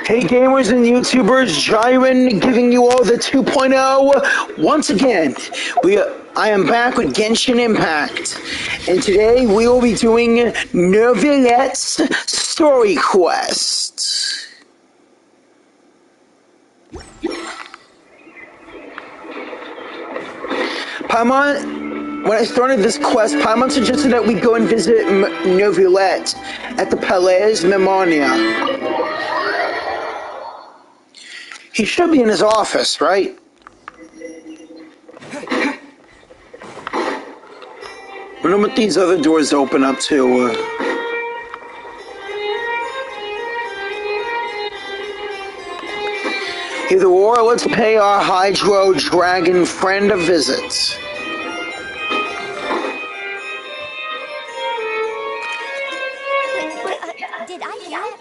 Hey gamers and YouTubers, Jyran giving you all the 2.0. Once again, I am back with Genshin Impact, and today we will be doing Neurvillette's story quest. Paimon, when I started this quest, Paimon suggested that we go and visit Neurvillette at the Palais Memonia. He should be in his office, right? Wonder what these other doors open up to. Either or, let's pay our Hydro Dragon friend a visit. Did I hear it?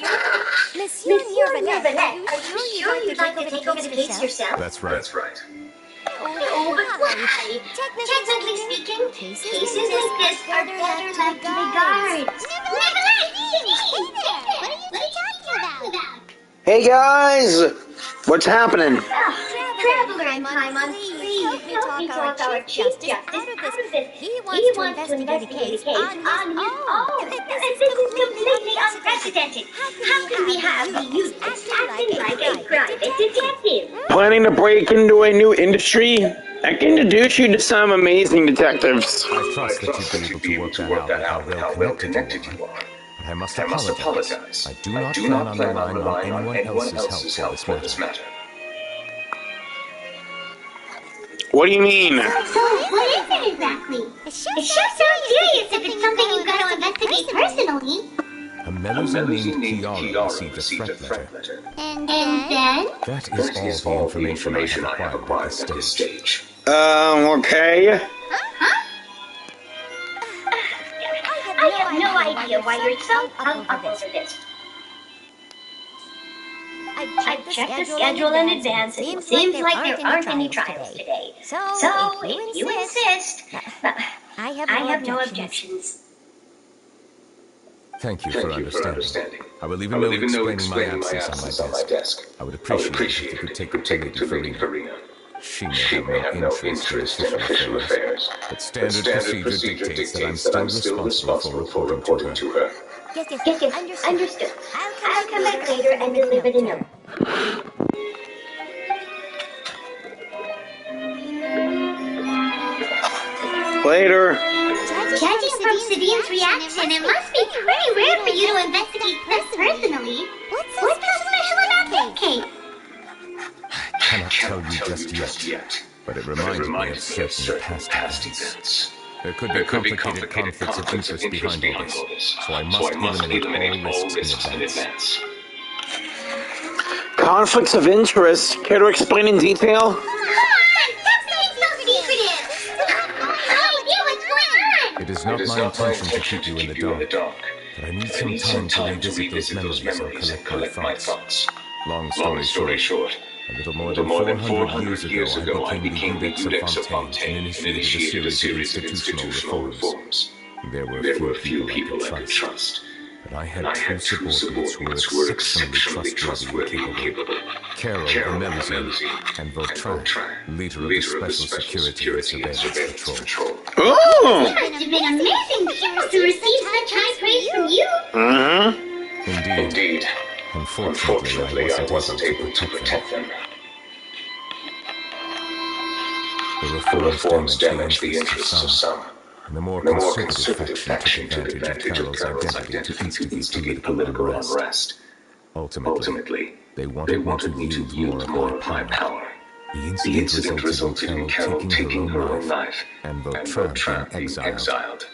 Monsieur Neurvillette, are you sure you'd like to take over the case yourself? That's right. Oh, but why? Technically speaking, cases like this are better left to the guards. Neurvillette! Hey there! What are you talking about? Hey guys! What's happening? Traveler and Paimon, please help me talk our Chief Justice out of this. He wants to investigate the case on his own. This is completely unprecedented. How can we have the youth acting like a private detective? Planning to break into a new industry? I can introduce you to some amazing detectives. I trust that you'd be able to work that out and how well connected you are. But I must apologize. I do not plan on relying on anyone else's help for this matter. What do you mean? So what is it exactly? It sure sounds serious if it's something you've got to investigate personally. A meddler named Kiara received a threat letter. And then? That is all the information I have acquired at this stage. Okay. Huh? I have no idea why you're so hung up over this. I've checked the schedule in advance, and it seems like there aren't any trials today. So if you insist, I have no objections. Thank you for understanding. I will leave a note explaining my absence on my desk. I would appreciate it if you could take it to Lady Karina. She may have no interest in official affairs, but standard procedure dictates that I'm still responsible for reporting to her. Yes, understood. I'll come back later and deliver the note. Later. Judging from Sabine's reaction, it must be pretty rare for you to investigate this personally. What's so special about this case? I cannot tell you just yet, but it reminds me of certain past events. There could be complicated conflicts of interest behind all this, so I must eliminate all risks in advance. Conflicts of interest? Care to explain in detail? Come on! That's not so secretive! No idea what's going on! It is not my intention to keep you in the dark, but I need some time to revisit those memories and collect my thoughts. Long story short, a little more than 400 years ago, I became the Codex of Fontaine and initiated a series of institutional reforms. There were a few people I could trust, but I had two subordinates who were exceptionally trustworthy and capable. Carol the Melusine and Vautrin, leader of the Special Security and Surveillance Patrol. Oh! It must have been amazing to receive such high praise from you! Indeed. Unfortunately, I wasn't able to protect them. The reforms damaged the interests of some, and the more conservative faction took advantage of Carol's identity to instigate political unrest. Ultimately, they wanted me to wield more of my power. The incident resulted in Carol taking her own life, and Vautrin being exiled.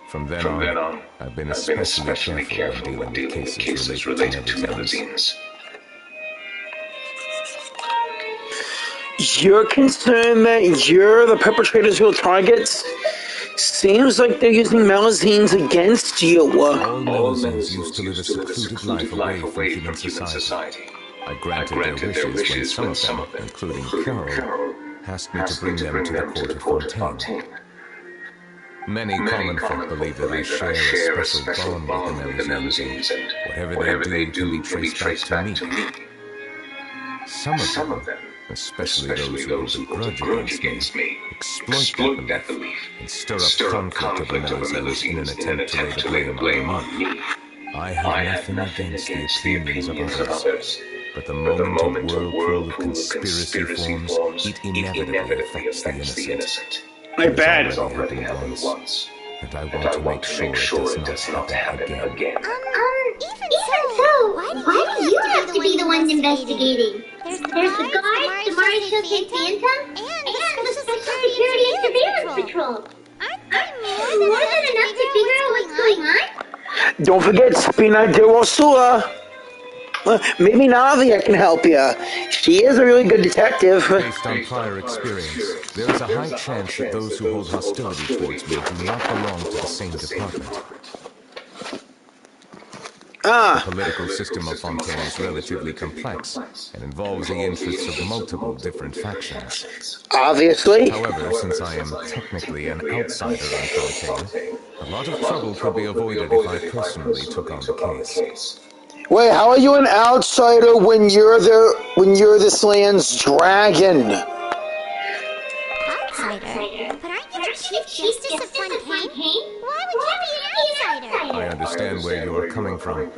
From then on, I've been especially careful when dealing with cases related to Melusines. You're concerned that you're the perpetrator's real targets? Seems like they're using Melusines against you. All Melusines used to live a secluded life away from human society. I granted their wishes when some of them, including Carol, asked me to bring them to the court of Fontaine. Many common folk believe that I share a special bond with the Melusines, and whatever they do can be traced back to me. Some of them, especially those who hold a grudge against me, exploit that belief and stir up conflict of the Melusines in an attempt to lay the blame on me. I have nothing against the opinions of others, but the moment a whirlpool of conspiracy forms, it inevitably affects the innocent. I bet. It's already happened once, and I want to make sure it does not happen again. Even so, why do you have to be the ones investigating? There's the guards, the Marshal Phantom, and the Special Security and Surveillance Patrol. Aren't they more than enough to figure out what's going on? Don't forget Spina de Rosula. Maybe Navia can help you. She is a really good detective. Based on prior experience, there is a high chance that those who hold hostility towards me do not belong to the same department. The political system of Fontaine is relatively complex and involves the interests of multiple different factions. Obviously. However, since I am technically an outsider on Fontaine, a lot of trouble could be avoided if I personally took on the case. Wait, how are you an outsider when you're this land's dragon? Outsider? But aren't you the Chief Justice of Fontaine? Why would you be an outsider? I understand where you are coming from,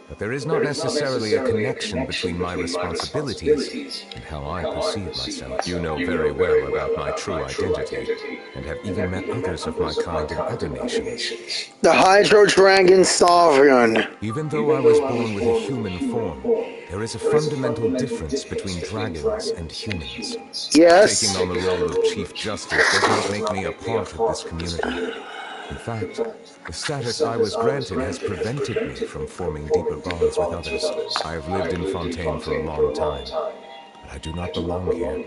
but there is not necessarily a connection between my responsibilities and how I perceive myself. You know very well about my true identity, and have even met others of my kind in other nations. The Hydro Dragon Sovereign. Even though I was born with a human form, there is a fundamental difference between dragons and humans. Yes. Taking on the role of Chief Justice does not make me a part of this community. In fact, the status I was granted has prevented me from forming deeper bonds with others. I have lived in Fontaine for a long time, but I do not belong here.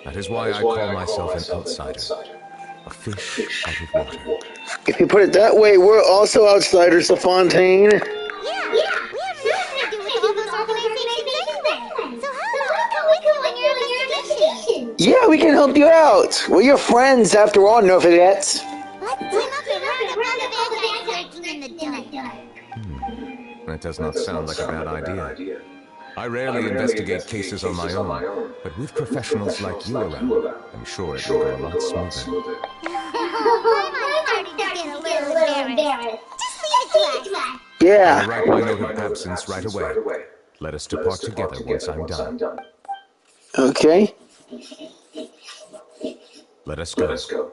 That is why I call myself an outsider, a fish out of water. If you put it that way, we're also outsiders of Fontaine. Yeah, we have nothing to do with all those organizations anyway. So how can we go in your investigation? Yeah, we can help you out. We're your friends, after all, Neurvillette. Let's team up and round up all the bad guys lurking in the dark. That does not sound like a bad idea. I rarely investigate cases on my own, but with professionals like you around, I'm sure it will go a lot smoother. I'm starting to get a little embarrassed. Just leave it to us. Yeah. I'll write my note of absence right away. Let us depart together once I'm done. Okay. Let us go.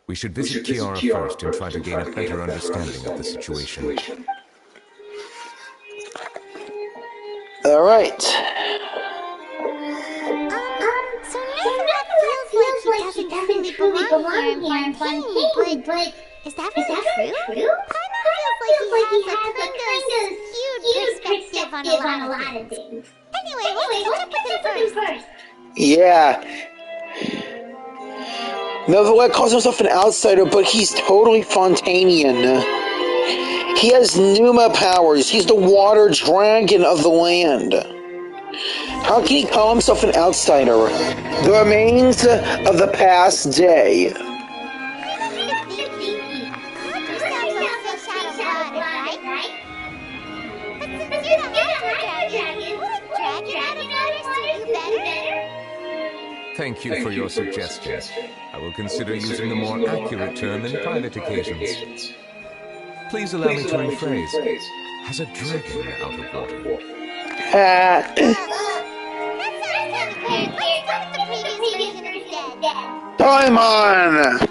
We should visit Kiara first and try to gain a better understanding of the situation. All right. So Neurvillette feels like he doesn't truly belong here in Fontaine, but is that really true? Paimon feels like he has a kind of skewed perspective on a lot of things. Anyway, let's catch up with him first. Yeah. Neurvillette calls himself an outsider, but he's totally Fontainian. He has Pneuma powers. He's the water dragon of the land. How can he call himself an outsider? The remains of the past day. Thank you for your suggestion. I will consider using a more accurate term in private occasions. Please allow me to rephrase. Has a dragon out of water? Paimon!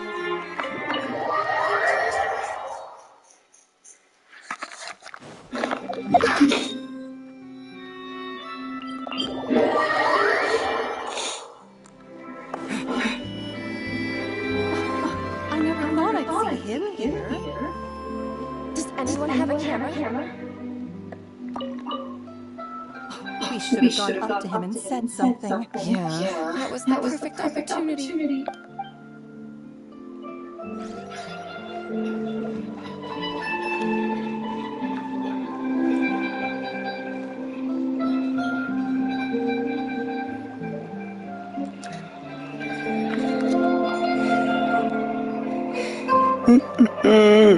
I never thought I'd see him here. Does anyone have a camera? We should have gone up to him and said something. Yeah, that was the perfect opportunity.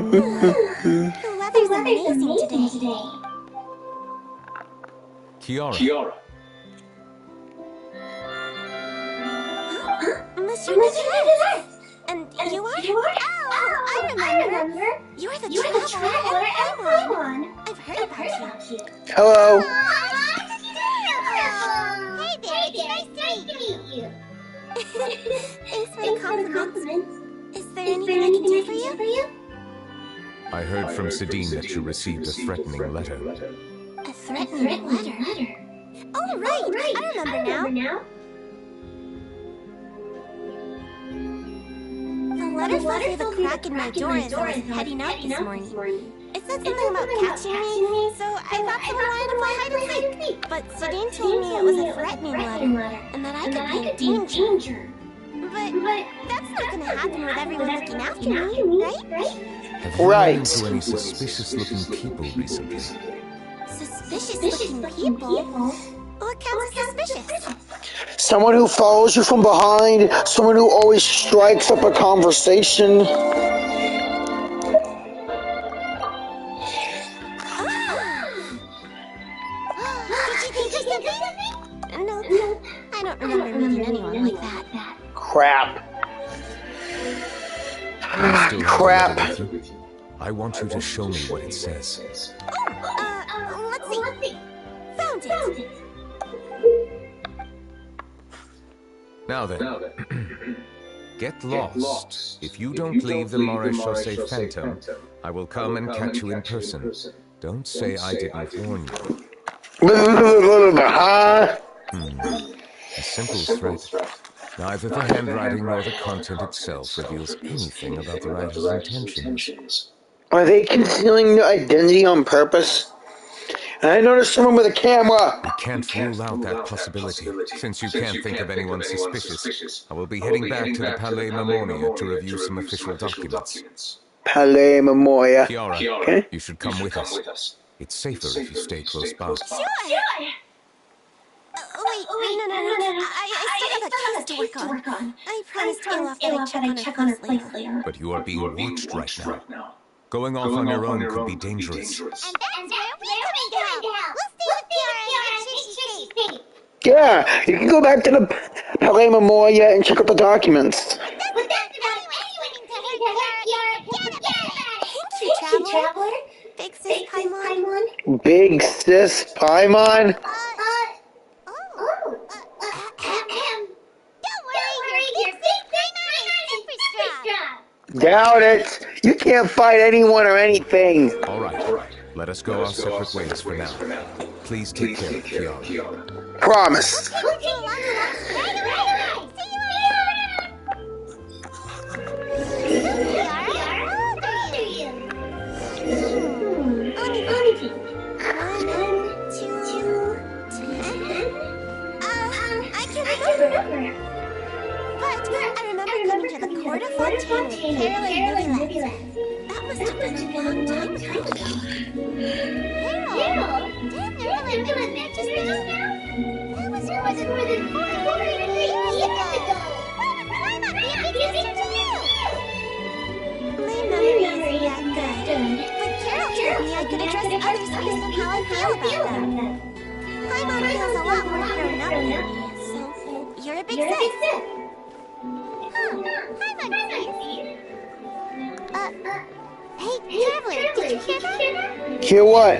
The weather's amazing today. Kiara. Monsieur Neurvillette! And you are? Oh, I remember. You're the traveler at Paimon. I've heard about you. Hello. Hey there, it's nice to meet you. Thanks for the compliments. Is there anything I can do for you? I heard from Sidine that you received a threatening letter. A threatening letter? Oh, right. I remember now. The letter fell through the crack in my door as I was heading out this morning. It said something about catching me, so I thought someone wanted to play hide and seek. But Sidine told me it was a threatening letter, and that I could be in danger. But that's not going to happen with everyone looking after me, right? Have you run into any suspicious-looking people recently? Suspicious-looking people? What counts as suspicious? Someone who follows you from behind, someone who always strikes up a conversation. Did you think of something? No, I don't remember meeting anyone like that. Crap. Crap. I want you to show me what it says. Let's see. Found it. Now then, get lost. If you don't leave the Maréchaussée Phantom, I will come and catch you in person. Don't say I didn't warn you. A simple threat. Neither the handwriting nor the content itself reveals anything about the writer's intentions. Are they concealing their identity on purpose? And I noticed someone with a camera. We can't rule out that possibility. Since you can't think of anyone suspicious, I will be heading back to the Palais Memoria to review some official documents. Palais Memoria. Kiara, Okay. you should come with us. It's safer if you stay close by. Sure. Wait, no. I still have a case to work on. I promised Olaf that I'd check on her place later. But you are being watched right now. Going off on your own could be dangerous. And that's where we come in to help. We'll stay with Kiara and make sure she's safe. Yeah, you can go back to the Palais Memoria and check out the documents. Thank you, Traveler. Big sis Paimon. Big sis Paimon? Don't worry, your big sis Paimon is super strong. Doubt it. You can't fight anyone or anything. All right. Let us go our separate ways for now. Please take care of Kiara. Promise. Right. See you around. Let me think. 1, 2, 10. I can't remember. But I remember coming to the court of Fontaine with Carol and Neurvillette. That must have been a long time ago. Carol! Damn, Neurvillette met just now? That was more than 400 years ago! Why not be a big sister to you? My memory isn't that good. But Carol told me I could address others based on how I feel about them. Paimon feels a lot more grown up than me, so you're a big sis. Hi, Muncie. Hey, Traveler, did you hear that? Hear what?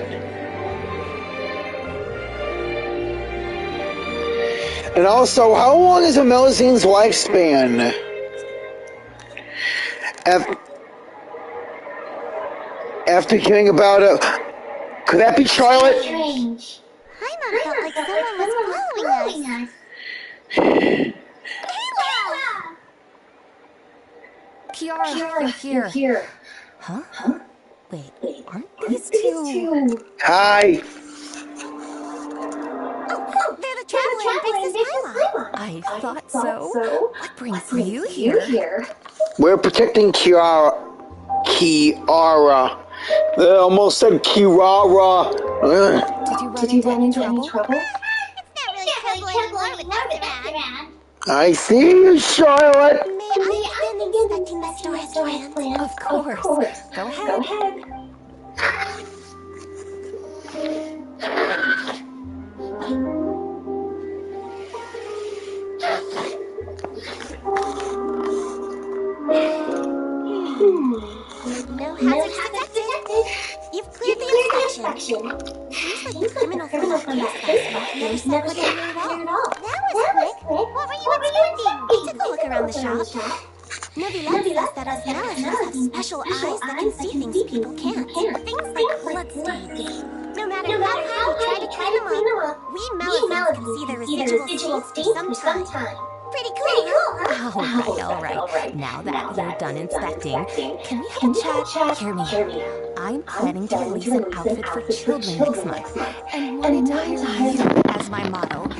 And also, how long is a Melusine's lifespan? After hearing about it, could that be Charlotte? Strange. Paimon felt like someone was following us. Kiara, you're here. Huh? Wait, aren't these two? Hi. Oh, they're the Traveler and Big Sis Paimon. I thought so. What brings you here? We're protecting Kiara. I almost said Kirara. Did you run into any trouble? It's not really trouble anymore with us around. I see you, Charlotte. May I begin inspecting the store as planned? Of course. Go ahead. No hazards detected. You've cleared the inspection. Seems like the criminal from that case last week never set foot in here at all. That was quick. What were you expecting? I took a look around the shop. Neurvillette says that us melons have special eyes that can see things people can't. Things like bloodstains. No matter how we try to clean them up, we melons can see the residual stains for some time. Pretty cool, huh? All right. Now that you're done inspecting, can we have a chat? Hear me out. I'm planning to release an outfit for children next month, and wanted to hire you as my model.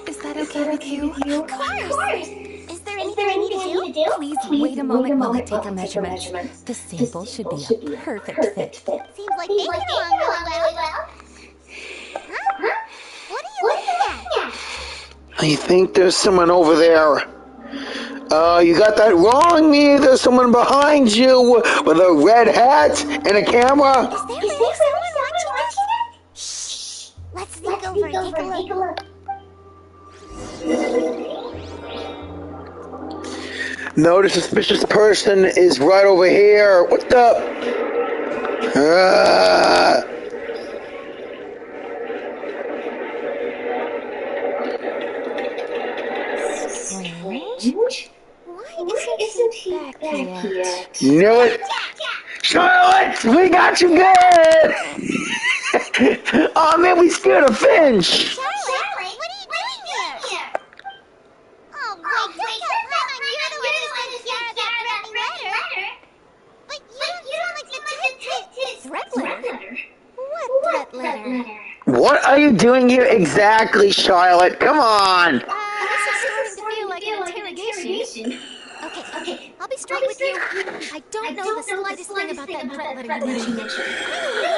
Is that okay with you? Of course! Is there anything I need to do? Please wait a moment while I take a measurement. The sample should be a perfect fit. Seems like they get along really well. Huh? What are you looking at? I think there's someone over there. You got that wrong, me. There's someone behind you with a red hat and a camera. Is there really someone watching it? Shh! Let's sneak over and take a look. No, the suspicious person is right over here. What the? Strange? Why isn't he back yet? Knew it. Charlotte, we got you good. Oh man, we scared a finch. Charlotte, what are you doing here? Oh, wait, don't tell Mom you're the one who sent Jyran that threatening letter. But you don't seem like the Threat letter? What threat letter? What are you doing here exactly, Charlotte? Come on. This is starting to feel like an interrogation. Okay, I'll be straight with you. I don't know the slightest thing about that threat letter you mentioned. I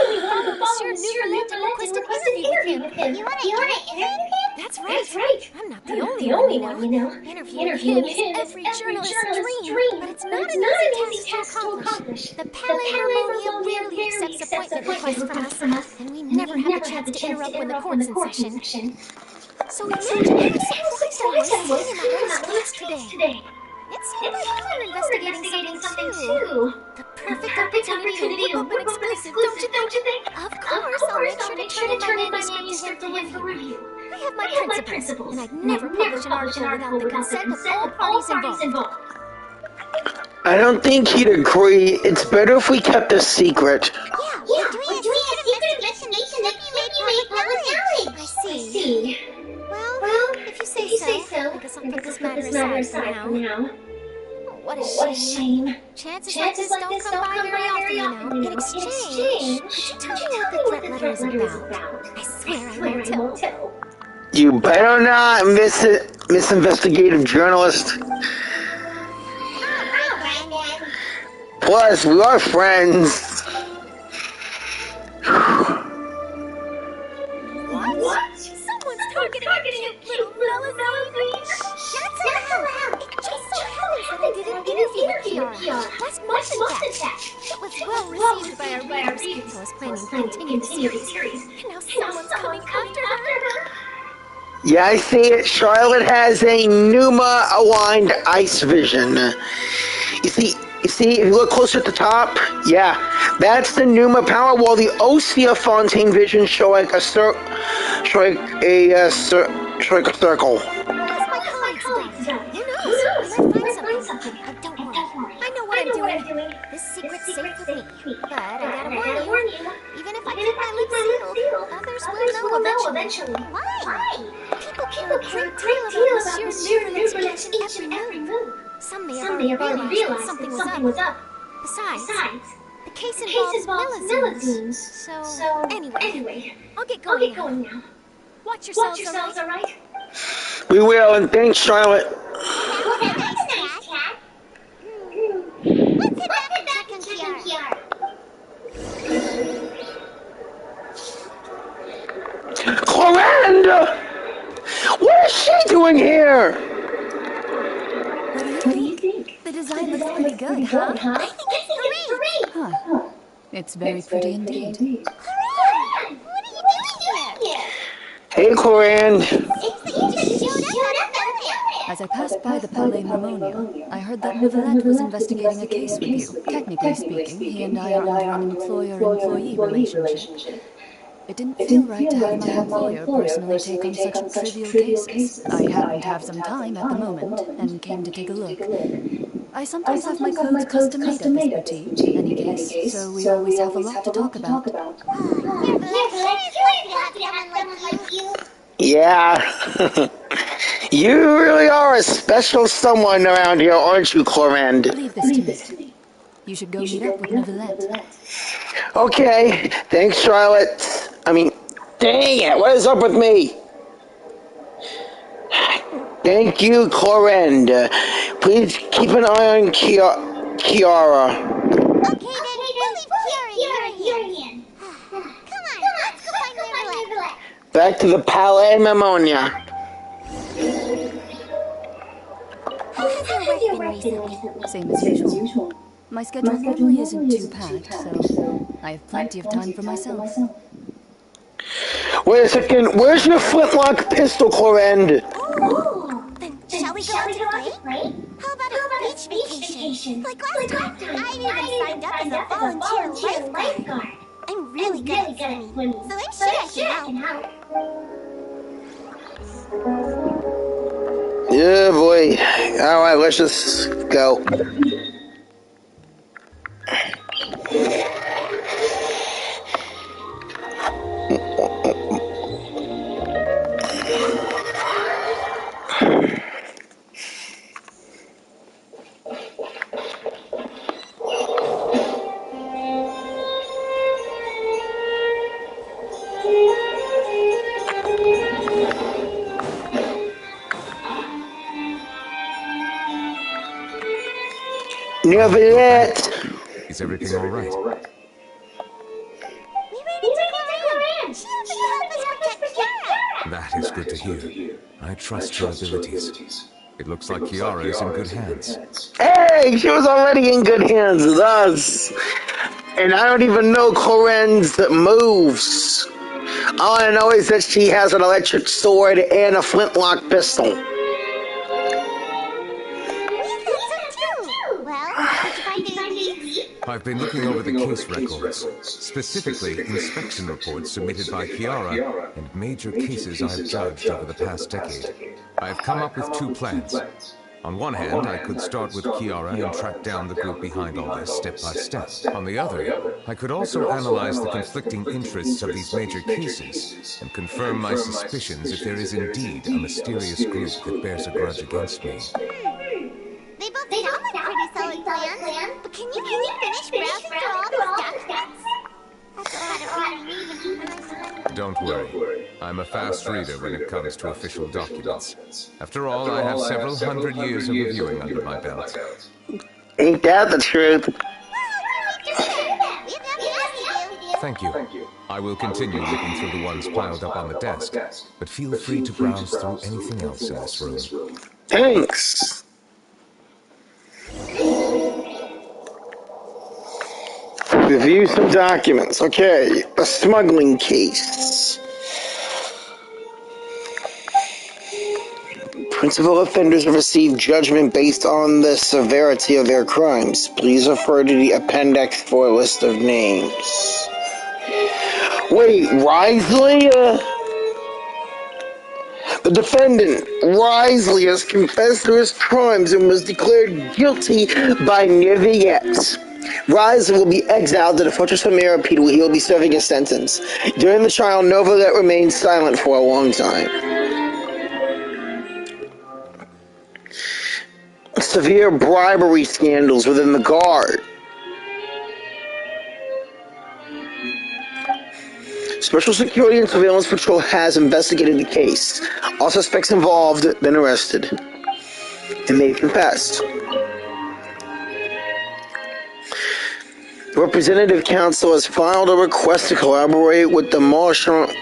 only followed Monsieur Neurvillette and requested an interview with him. You want to interview him? That's right. I'm not the only one, you know. Interviewing him is every journalist's dream, but it's not an easy task to accomplish. The Palais Harmonia rarely accepts appointment requests from us, and we never have a chance to interrupt when the court's in session. So imagine how surprised I was seeing him on the streets today. It's like you're investigating something too. The perfect opportunity to whip up an exclusive, don't you think? Of course, I'll make sure to turn in my manuscript to him for review. I have my principles, and I'd never publish an article without the consent of all parties involved. I don't think he'd agree. It's better if we kept a secret. Yeah, we're doing a secret investigation that you made public knowledge. I see. Well, if you say so, I guess I'll put this matter aside for now. What a shame. Chances like this don't come by very often, you know. In exchange, could you tell me what the threat letter is about? I swear I won't tell. You better not, Miss Investigative Journalist. Plus, we are friends. What? Someone's targeting cute little Melanie. That's allowed. It just so happens that I did an interview with Jyran last month, in fact. It was well received by our readers, so I was planning to continue the series. And now someone's coming after her. Yeah, I see it. Charlotte has a Numa-aligned ice vision. You see, if you look closer at the top, yeah, that's the Numa power, while the Our Fontaine vision show like a circle. That's my colleague's done. Who knows? We might find something. Don't worry. I know what I'm doing. This secret's safe with me. But I gotta warn you, even if I keep my lips sealed, others will know eventually. Why? People care a great deal about Monsieur Neurvillette's every move. Some may have already realized that something was up. Besides, the case involves Melazines. So, anyway, I'll get going now. Watch yourselves, all right? We will, and thanks, Charlotte. Let's head back and check on Jyran. Cloranda! What is she doing here? The design looks pretty good, huh? I think it's great. Huh. It's very pretty indeed. Corinne, what are you doing here? Hey, Corinne. Seems that you just showed up out of nowhere. As I passed by the Palais Marmonia, I heard that Neurvillette was investigating a case with you. Technically speaking, he and I are under an employer-employee relationship. It didn't feel right to have my employer personally take on such trivial cases. I happened to have some time at the moment, and came to take a look. I sometimes have my codes custom-made at this boutique, in any case, so we always have a lot to talk about. Neurvillette, sure is lucky to have someone like you. Yeah. You really are a special someone around here, aren't you, Corinne? Leave this to me. You should go meet up with Neurvillette. Okay. Thanks, Charlotte. Dang it, what is up with me? Thank you, Corinne. Please keep an eye on Kiara. Okay, then we'll leave Kiara in your hand. Come on, let's go find Neurvillette. Back to the Palais Marmonia. How has your work been recently? Same as usual. My schedule normally isn't too packed, so I have plenty of time for myself. Wait a second, where's your flintlock pistol, Corinne? Ooh, then shall we go out to play? How about a beach vacation? Like last time, I even signed up as a volunteer lifeguard. I'm really good at swimming, so I'm sure I can help. Yeah, boy. Alright, let's just go. Neurvillette! Is everything all right? We ran into Corinne. She offered to help us protect Kiara. That is good to hear. I trust her abilities. It looks like Kiara is in good hands. Hey, she was already in good hands with us. And I don't even know Corinne's moves. All I know is that she has an electric sword and a flintlock pistol. I've been looking over the case records, specifically inspection reports submitted by Kiara and major cases I've judged over the past decade. I've come up with two plans. On one hand, I could start with Kiara and track down the group behind all this step by step. On the other, I could also analyze the conflicting interests of these major cases and confirm my suspicions if there is indeed a mysterious group that bears a grudge against me. They both sound like pretty solid plans, but can you really finish browsing through all those documents? That's a lot of reading. Don't worry. I'm a fast reader when it comes to official documents. After all, I have several hundred years of reviewing under my belt. Ain't that the truth? Thank you. I will continue looking through the ones piled up on the desk, but feel free to browse through anything else in this room. Thanks. Review some documents. Okay, a smuggling case. Principal offenders have received judgment based on the severity of their crimes. Please refer to the appendix for a list of names. Wait, Risley? The defendant, Risley, has confessed to his crimes and was declared guilty by Neurvillette. Risley will be exiled to the Fortress of Mirapede where he will be serving his sentence. During the trial, Neurvillette remained silent for a long time. Severe bribery scandals within the guard. Special Security and Surveillance Patrol has investigated the case. All suspects involved been arrested, and they confessed. The Representative Council has filed a request to collaborate with the Marchand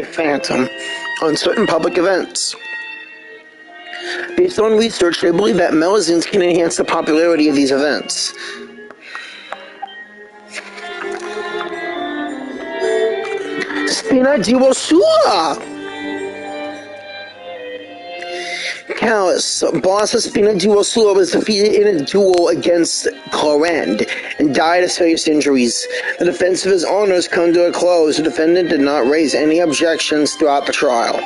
Phantom on certain public events. Based on research, they believe that melazines can enhance the popularity of these events. Spina di Wasula! Callus, boss of Spina di Wasula, was defeated in a duel against Clorend and died of serious injuries. The defense of his honor has come to a close. The defendant did not raise any objections throughout the trial.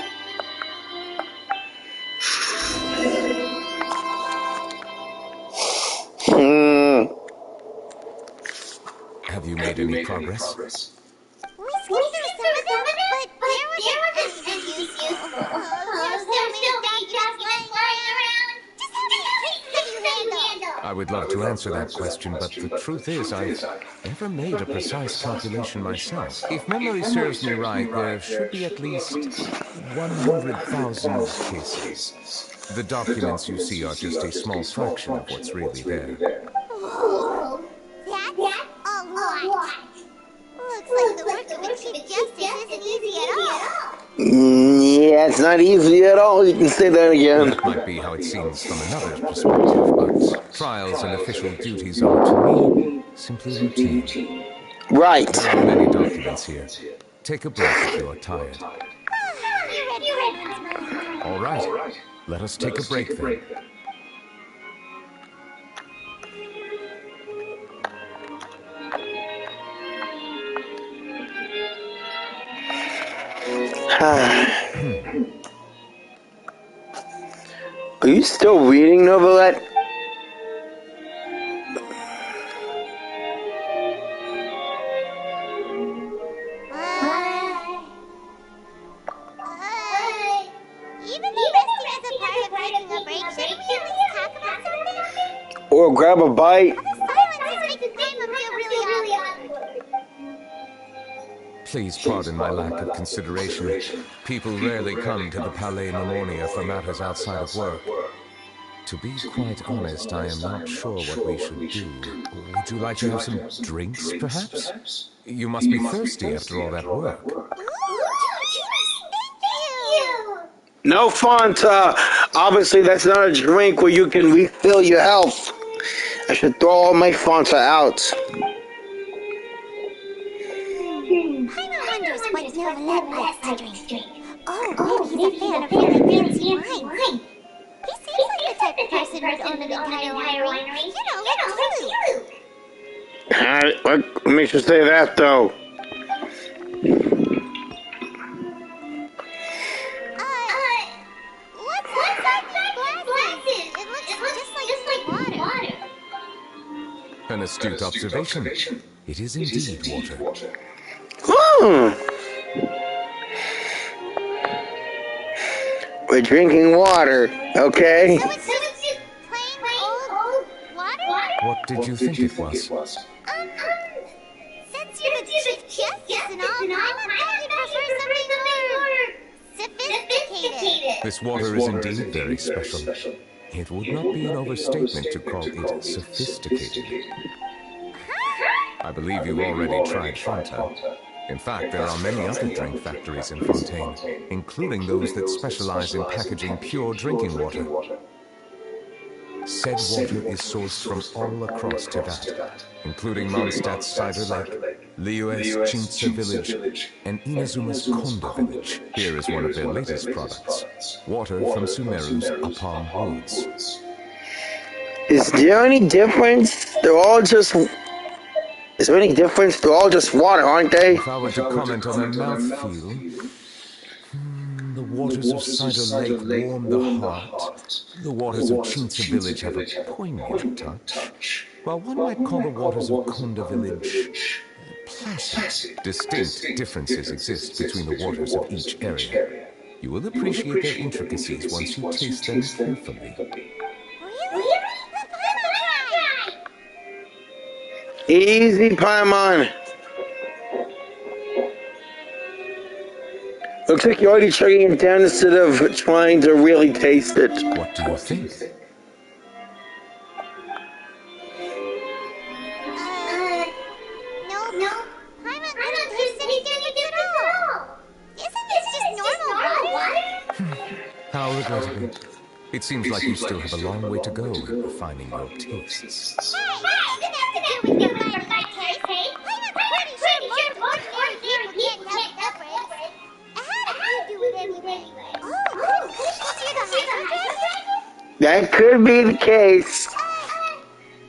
Have you made any progress? We skipped through some of them, but there wasn't any use. There's so many documents lying around. Just how many cases have you handled? I would love to answer that question, but the truth is I've never made a precise calculation myself. If memory serves me right, there should be at least 100,000 cases. The documents you see are just a small fraction of what's really there. Whoa, that's a lot. Looks like the work of a Chief Justice isn't easy at all. Yeah, it's not easy at all. You can say that again. That might be how it seems from another's perspective, but trials and official duties are, to me, simply routine. Right. There are many documents here. Take a break if you are tired. You read my mind. All right. Let us take a break then. Are you still reading, Neurvillette? Even though resting is a part of taking a break, shouldn't we at least talk about something? Or grab a bite? The silence is making Paimon feel really awkward. Please pardon my lack of consideration. People rarely come to the Palais Mammonia for matters outside of work. To be quite honest, I am not sure what we should do. Would you like to have some drinks, perhaps? You must be thirsty after all that work. Ooh, thank you. No, Fanta. Obviously, that's not a drink where you can refill your health. I should throw all my Fanta out. Paimon wonders what Neurvillette likes to drink. Oh, maybe he's a fan of really fancy wine. He seems like the type of person who'd own an entire winery. You know, like you. What makes you say that, though? What's inside these glasses? It looks just like water. An astute observation. It is indeed water. We're drinking water, okay? So it's just plain old water? What did you think it was? Since you're the Chief Justice and all, I thought you'd prefer something more sophisticated. This water is indeed very special. It would not be an overstatement to call it sophisticated. I believe you already tried Fanta. In fact, there are many other drink factories in Fontaine, including those that specialize in packaging pure drinking water. Said water is sourced from all across Tibet, including Mondstadt's Cider Lake, Liyue's Chintsa Village, and Inazuma's Konda Village. Here is one of their latest products, water from Sumeru's Apam Woods. Is there any difference? Is there any difference? They're all just water, aren't they? If I were to comment on their mouthfeel, the waters of Cider Lake warm the heart. The waters of Chintsa Village have a poignant touch, while one might call the waters of Konda Village placid. Distinct differences exist between the waters of each area. You will appreciate their intricacies once you taste them carefully. Really? Let Paimon try! Easy, Paimon. Looks like you're already chugging it down instead of trying to really taste it. What do you think? No. Paimon couldn't taste any difference at all. Isn't this just normal water? How regrettable. It seems like you still have a long way to go in refining your tastes. Hey, that doesn't have to do with refining my taste. I'm pretty sure most ordinary people can't help preference. How do you do it anyway? Oh, is you the Hydro Dragon? That could be the case.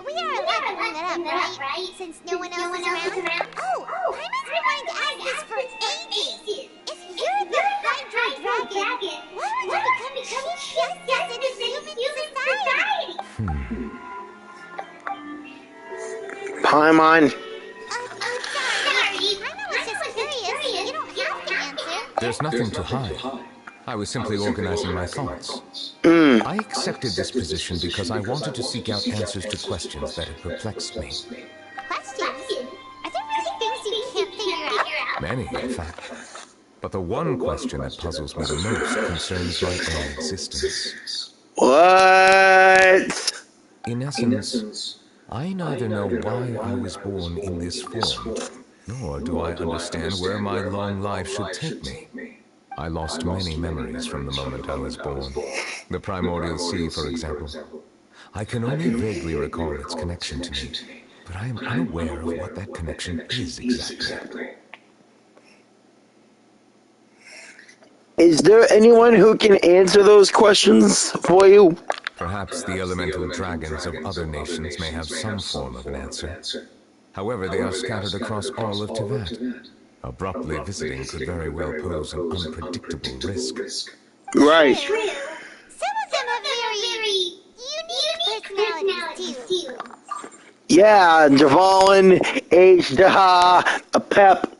We are allowed to bring that up, right? Since no one else is around? Oh, Paimon's been wanting to ask this for ages. If you're the Hydro Dragon, why would you become Chief Justice in human society? Paimon. Sorry. Paimon was just curious. You don't have to answer. There's nothing to hide. I was simply organizing my thoughts. I accepted this position because I wanted to seek out answers to questions that had perplexed me. Questions? Are there really things you can't figure out? Many, in fact. But the one question that puzzles me the most concerns my own existence. What? In essence, I neither know why I was born in this form, nor do I understand where my long life should take me. I lost many memories from the moment I was born. The primordial sea, for example. I can only vaguely recall its connection to me, but I am unaware of what that connection is exactly. Is there anyone who can answer those questions for you? Perhaps the elemental dragons of other nations may have some form of an answer. However, they are scattered across all of Teyvat. Abruptly visiting could very well pose an unpredictable risk. Right. Some of them have very unique personalities too. Yeah, Javalin, H-Daha, a Pep.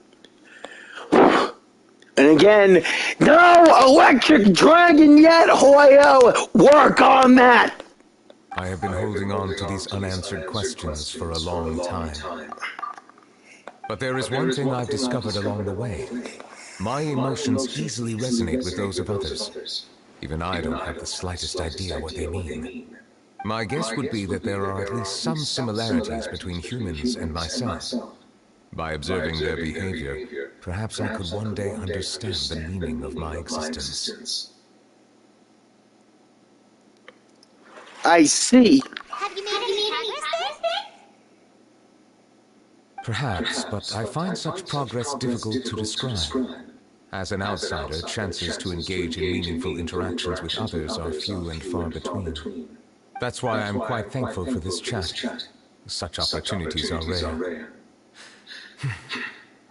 And again, no electric dragon yet, Hoyo! Work on that! I have been holding on to these unanswered questions for a long time. But there is one thing I've discovered along the way. My emotions easily resonate with those of others. Even I don't have the slightest idea what they mean. My guess would be that there are at least some similarities between humans and myself. By observing their behavior, perhaps I could one day understand the meaning of my existence. I see. Have you made any progress then? Perhaps, but I find such progress difficult to describe. As an outsider, chances to engage in meaningful interactions with others are few and far between. That's why I'm quite thankful for this chat. Such opportunities are rare.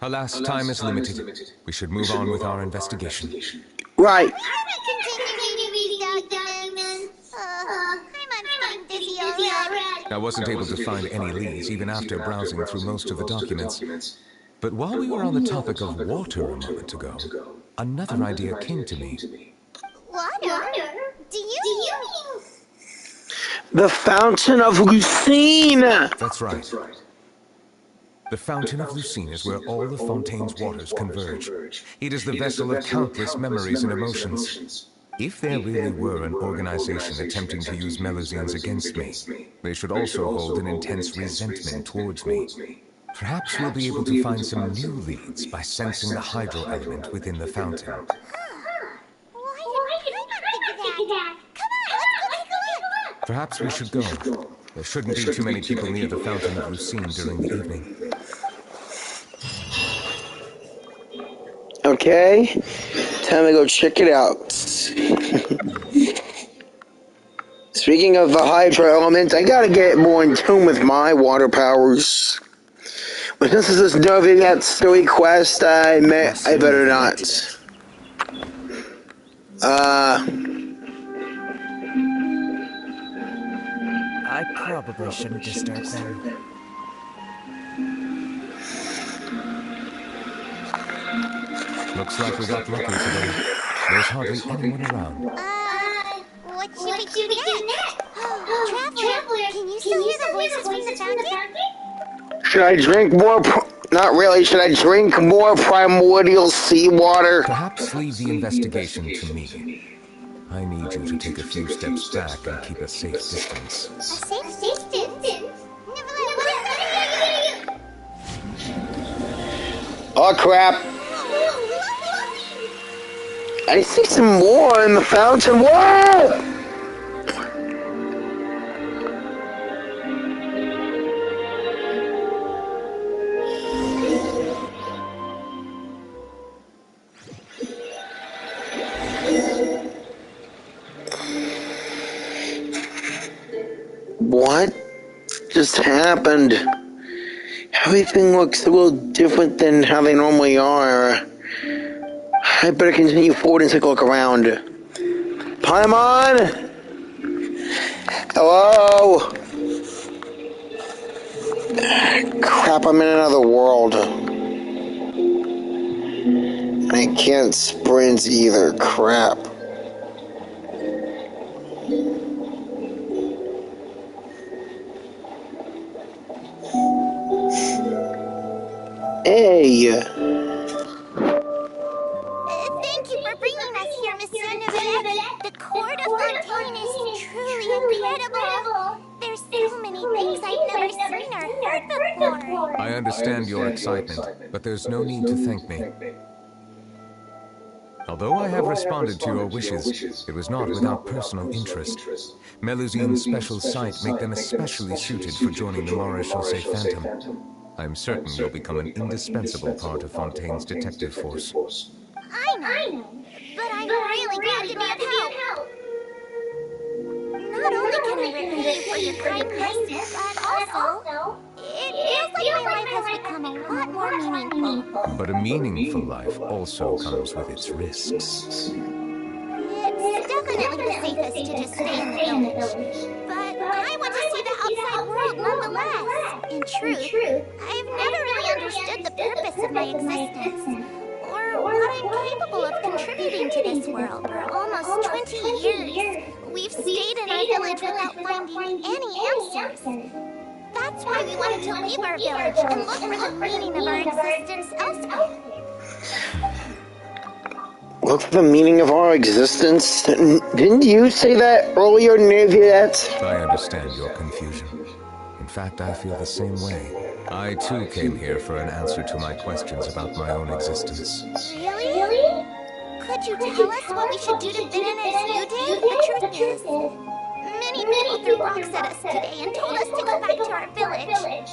Alas, time is limited. We should move on with our investigation. Right. Continue reading documents. I'm getting dizzy already. I wasn't able to find any leads, even after browsing through most of the documents. But while we were on the topic of water a moment ago, another idea came to me. Water? Do you mean... The Fountain of Lucine! That's right. The Fountain of Lucine is where all of Fontaine's waters converge. It is the vessel of countless memories and emotions. If there really were an organization attempting to use Melusines against me, they should also hold an intense resentment towards me. Perhaps we'll be able to find some new leads by sensing the hydro element within the fountain. Why did I not think of that? Come on, let's go take a look. Perhaps we should go. There shouldn't be too many people near the Fountain of Lucine during the evening. Okay, time to go check it out. Speaking of the hydro element, I gotta get more in tune with my water powers. But since this is Neurvillette story quest, I better not. I probably shouldn't disturb them. Looks like we got lucky today. There's hardly anyone around. What should we do next? Traveler, can you still hear the voices from the fountain? Should I drink more? Not really. Should I drink more primordial seawater? Perhaps leave the investigation to me. I need you to take a few steps back and keep a safe distance. A safe distance? Oh crap! I see some more in the fountain. Whoa! just happened. Everything looks a little different than how they normally are. I better continue forward and take a look around. Paimon? Hello? Crap, I'm in another world. I can't sprint either. Crap. Hey. Thank you for bringing us here, Monsieur Neurvillette. The court of Fontaine is truly incredible. There's so many things I've never seen or heard before. I understand your excitement, but there's no need to thank me. Although I have responded to your wishes, it was not without personal interest. Melusine's special sight make them especially suited for joining the Maréchaussée Phantom. I'm certain you'll become an indispensable part of Fontaine's detective force. I know, but I'm really glad to be of help. Not only can I repay you for your kindness, but also, it feels like my life has become a lot more meaningful. But a meaningful life also comes with its risks. It's definitely the safest to just stay in the village. But I want to see the outside world nonetheless. In truth, I've never really understood the purpose of my existence, or what I'm capable of contributing to this world. For almost 20 years, we've stayed in our village without finding any answers. That's why we wanted to leave our village and look for the meaning of our existence elsewhere. Look for the meaning of our existence? Didn't you say that earlier, Neurvillette? I understand your confusion. In fact, I feel the same way. I too came here for an answer to my questions about my own existence. Really? Could you tell us what we should do to fit in as you did? The truth is, many people threw rocks at us today and told us to go back to our village.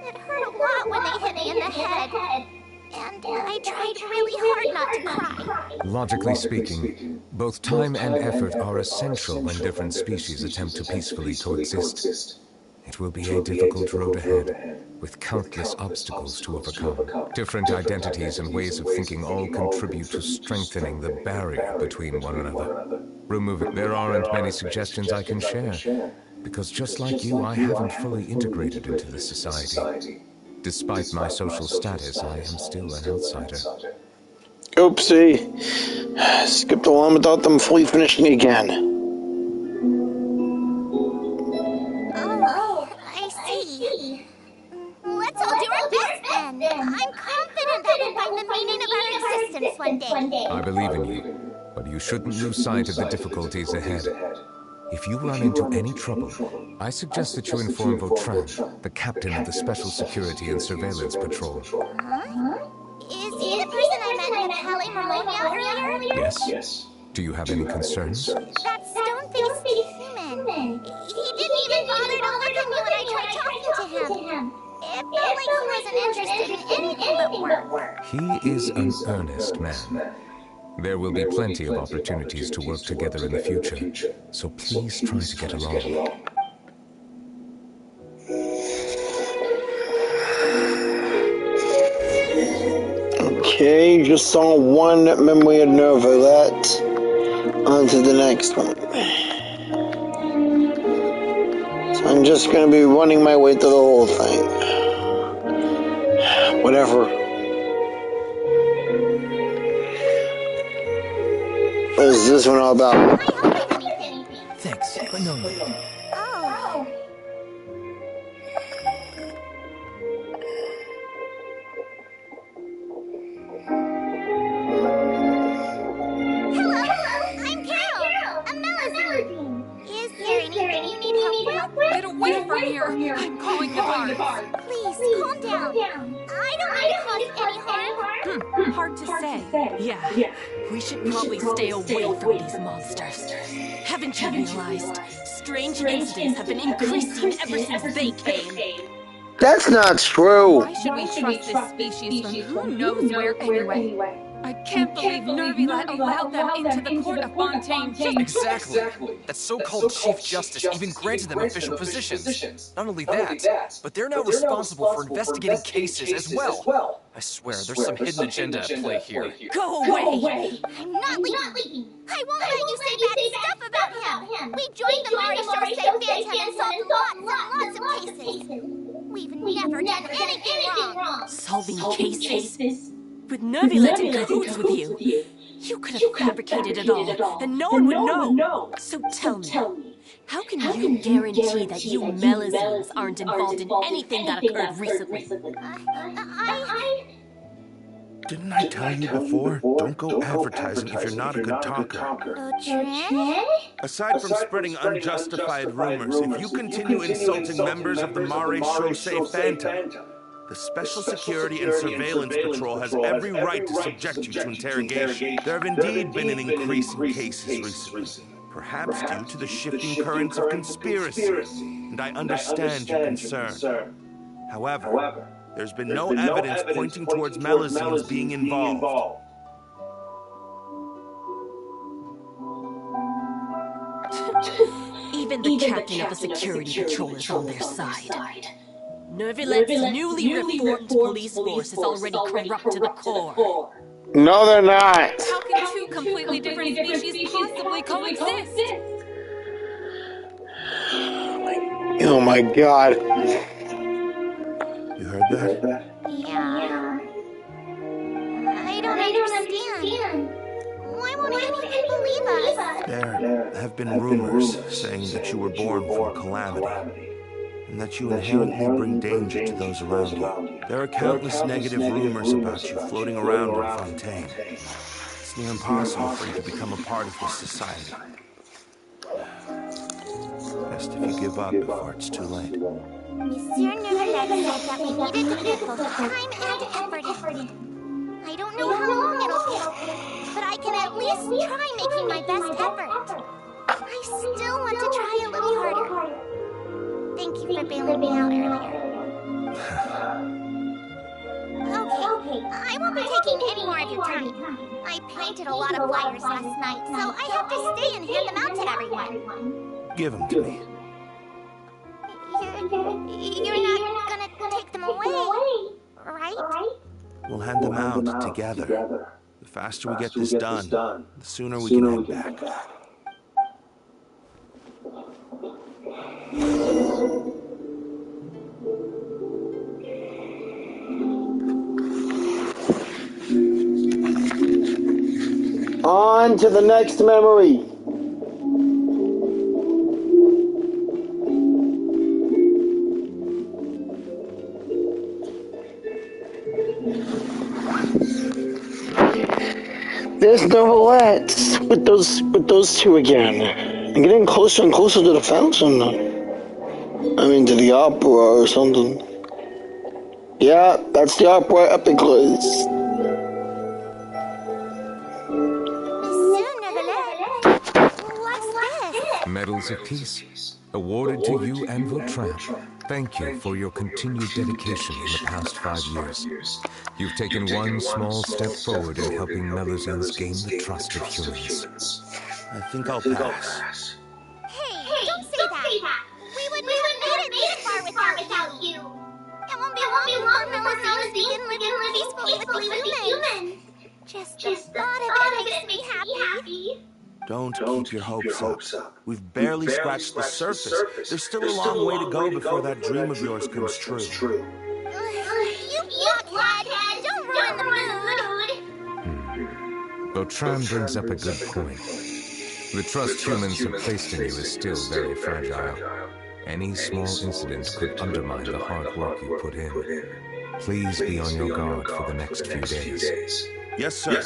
It hurt a lot when they hit me in the head. And I tried really hard not to cry. Logically speaking, both time and effort are essential when different species attempt to peacefully coexist. It will be a difficult road ahead, with countless obstacles to overcome. Different identities and ways of thinking all contribute to strengthening the barrier between one another. There aren't many suggestions I can share, because just like you, I haven't fully integrated into this society. Despite my social status, I am still an outsider. Oopsie. Skipped along without them fully finishing again. Oh, I see. Let's all do our best then. I'm confident that we'll find the meaning of our existence one day. I believe in you, but you shouldn't lose sight of the difficulties ahead. If you run into any trouble, I suggest that you inform Vautrin, the captain of the Special Security and Surveillance Patrol. Huh? Is he the person I met in the Palais Marmonia earlier? Yes. Do you have any concerns? That stone-faced human. He didn't even bother to look at me when I tried talking to him. It felt like he wasn't interested in anything but work. He is an earnest man. There will be plenty of opportunities to work together in the future, so please try to get along. Okay, just saw one memory of Neurvillette. On to the next one. So I'm just going to be running my way through the whole thing. Whatever. What is this one all about? Thanks, but no need. Oh. Hello, I'm Carol. A Melusine. Is there anything you need help with? Get away from here! I'm calling the guards. Please, calm down. I don't mean to cause any harm. Hard to say. Yeah. We should probably stay away from these monsters. Haven't you realized? Strange incidents have been increasing ever since they came. That's not true. Why should we trust this species from who knows where anyway? I can't believe Neurvillette allowed them into the court of Fontaine just... Exactly. That so-called Chief Justice even granted them official positions. Not only that, but they're now responsible for investigating cases as well. I swear, there's some hidden agenda at play here. Go away! I'm not leaving. I won't let you say bad stuff about him. We joined the Mari Shore Phantom and solved lots of cases. We've never done anything wrong. Solving cases? With Neurvillette in cahoots with you. You could have fabricated it all, and no one would know. So tell me, how can you guarantee that you Melazines aren't involved in anything that occurred recently? Didn't I tell you before? Don't go advertising if you're not a good talker. Aside from spreading unjustified rumors, if you continue insulting members of the Mare Chaussee Phantom, the Special Security and Surveillance Patrol has every right to subject you to interrogation. There have indeed been an increase in cases recently, perhaps due to the shifting currents of conspiracy, and I understand your concern. However, there's been no evidence pointing towards Melazines being involved. Even the captain of the security patrol is on their side. Neurvillette's newly reformed police force is already corrupt to the core. No, they're not. How can two completely different species possibly coexist? Oh my god. You heard that? Yeah. I don't understand. Why won't anyone believe us? There have been rumors saying that you were born from calamity, and that you inherently bring danger to those around you. There are countless negative rumors about you floating around Our Fontaine. It's near impossible for you to become a part of this society. Best if you give up before it's too late. Monsieur Neurvillette said that we needed to put both time and effort in. I don't know how long it'll take, but I can at least try making my best effort. I still want to try a little harder. Thank you for bailing me out earlier. Okay, I won't be taking any more of your time. I painted a lot of flyers last night, so I have to stay and hand them out to everyone. Give them to me. You're not gonna take them away, right? We'll hand them out together. The faster we get this done, the sooner we can head back. On to the next memory. There's Neurvillettes with those two again. I'm getting closer and closer to the fountain. I mean, to the opera or something. Yeah, that's the opera epiclist. Medals of Peace, awarded to you and Vautrin. Thank you for your continued dedication in the past 5 years. You've taken one small step forward in helping Melazines gain the trust of humans. I think I'll pass. Hey, don't say that. We wouldn't have made it this far without you. It won't be long before Melazines begin living peacefully with humans. Just the thought of it makes me happy. Don't keep your hopes up. We've barely scratched the surface. There's still a long way to go before that dream of yours comes true. You blockhead! Don't ruin the mood! Vautrin brings up a good point. The trust humans have placed in you is still very fragile. Any small incident could undermine the hard work you put in. Please be on your guard for the next few days. Yes, sir.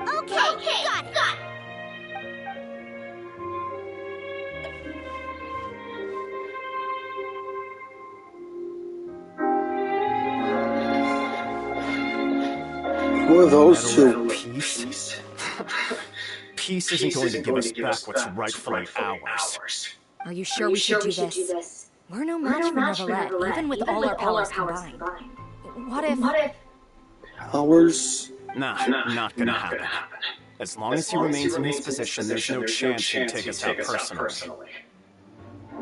Okay, got it. Who are those two? Peace? Peace isn't going to give us back what's rightfully ours. Are you sure we should do this? We're no match for Neurvillette, even with all our powers combined. What if... Powers? Nah, not gonna happen. As long as he remains in his position, there's no chance he'd take us out personally.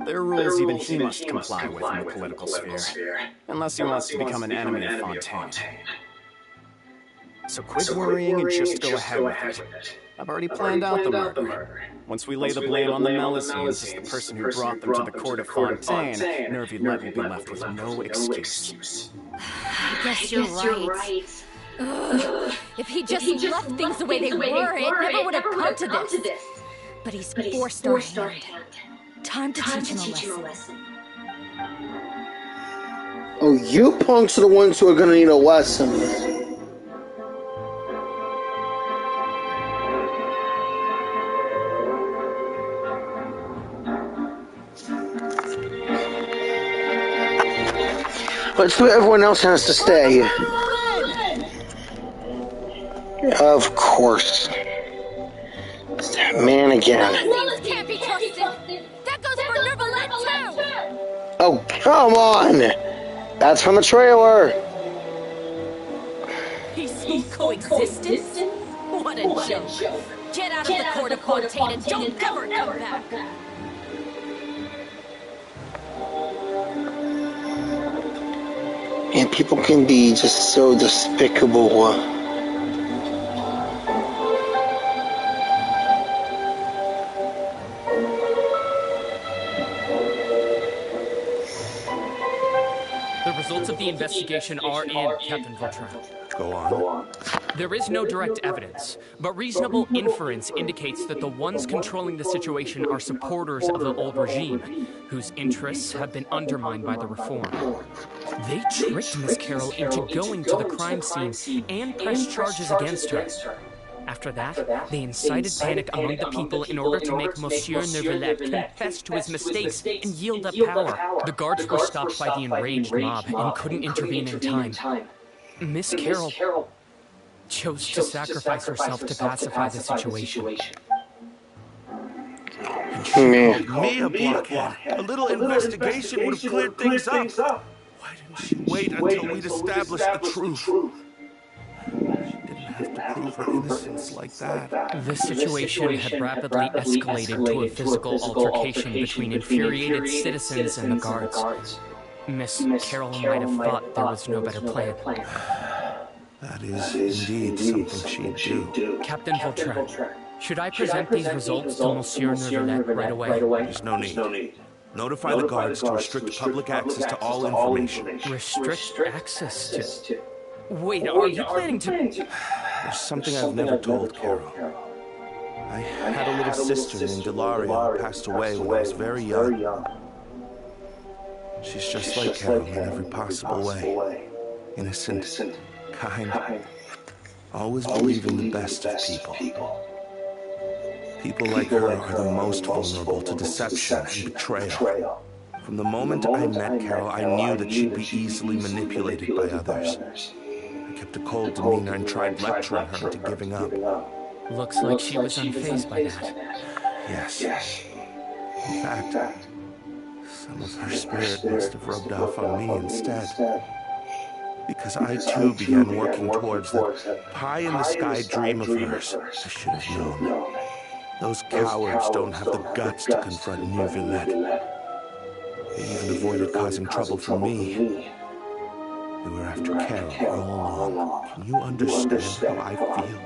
There are rules even he must comply with in the political sphere, unless he wants to become an enemy of Fontaine. So quit worrying and just go ahead with it. I've already planned out the murder. Once we lay the blame on the Melusines as the person who brought them to the court of Fontaine, Neurvillette will be left with no excuse. I guess you're right. Ugh. If he just left things the way they were, it never would have come to this. But he's forced our hand. Time to teach him a lesson. Oh, you punks are the ones who are gonna need a lesson. Let's do what everyone else has to stay. Of course. It's that man again. Melusines can't be trusted. That goes for Neurvillette too. Oh, come on! That's from the trailer. Peaceful coexistence? What a joke. Get out of the court of Fontaine and don't ever come back. And people can be just so despicable. The results of the investigation are in, Captain Vautrin. Go on. There is no direct evidence, but reasonable inference indicates that the ones controlling the situation are supporters of the old regime, whose interests have been undermined by the reform. They tricked Miss Carroll into going to the crime scene and pressed charges against her. After that, they incited panic among the people in order to make Monsieur Neurvillette confess to his mistakes and yield up power. The guards were stopped by the enraged mob and couldn't intervene in time. Miss Carroll chose to sacrifice herself to pacify the situation. Man. Me a blockhead. A little investigation would have cleared things up. Why didn't she wait until we'd established the truth? She didn't have to prove her innocence like that. The situation had rapidly escalated to a physical altercation between infuriated citizens and the guards. Miss Carroll might have thought there was no better plan. That is indeed something she'd do. Captain Vautrin, should I present these results to Monsieur Neurvillette right away? There's no need. Notify the guards to restrict public access to all information. Restrict access to... Wait, are you planning to... There's something I've never told Carol. I had a little sister named Delaria who passed away when I was very young. She's just like Carol in every possible way. Innocent, kind, always believing the best of people. People like her are the most vulnerable to deception and betrayal. From the moment I met Carol, I knew that she'd be easily manipulated by others. I kept a cold demeanor and tried lecturing her into giving up. Looks like she was unfazed by that. Yes. In fact, some of her spirit must have rubbed off on me instead. Because I too began working towards the pie-in-the-sky dream of hers. I should have known. Those cowards don't have the guts to confront Neurvillette. They even avoided causing trouble for me. They were after Carol all along. Can you understand how I feel?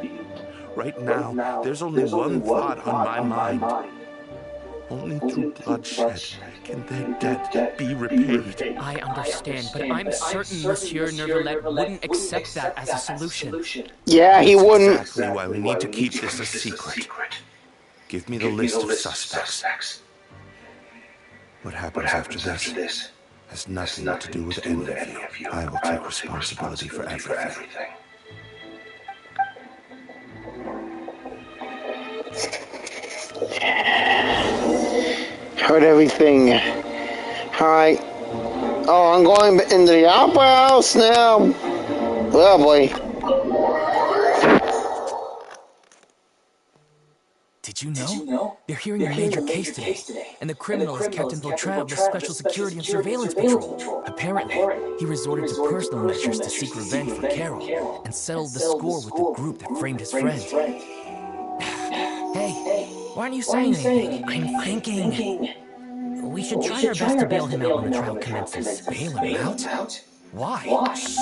Right now, there's only one thought on my mind. Only through bloodshed can their debt be repaid. I understand, but I'm certain Monsieur Neurvillette wouldn't accept that as a solution. Yeah, he wouldn't. Exactly why we need to keep this a secret. Give me the list of suspects. What happens after this has nothing to do with any of you. I will take responsibility for everything. Heard everything. Alright. Oh, I'm going into the opera house now. Oh boy. Did you know? They're hearing a major case today, and the criminal is Captain Vautrin of the Special Security and Surveillance Patrol. Apparently, he resorted to personal measures to seek revenge for Carol, and settled the score with the group that framed his friend. Hey, why aren't you saying anything? I'm thinking. We should try our best to bail him out when the trial commences. Bail him out? Why?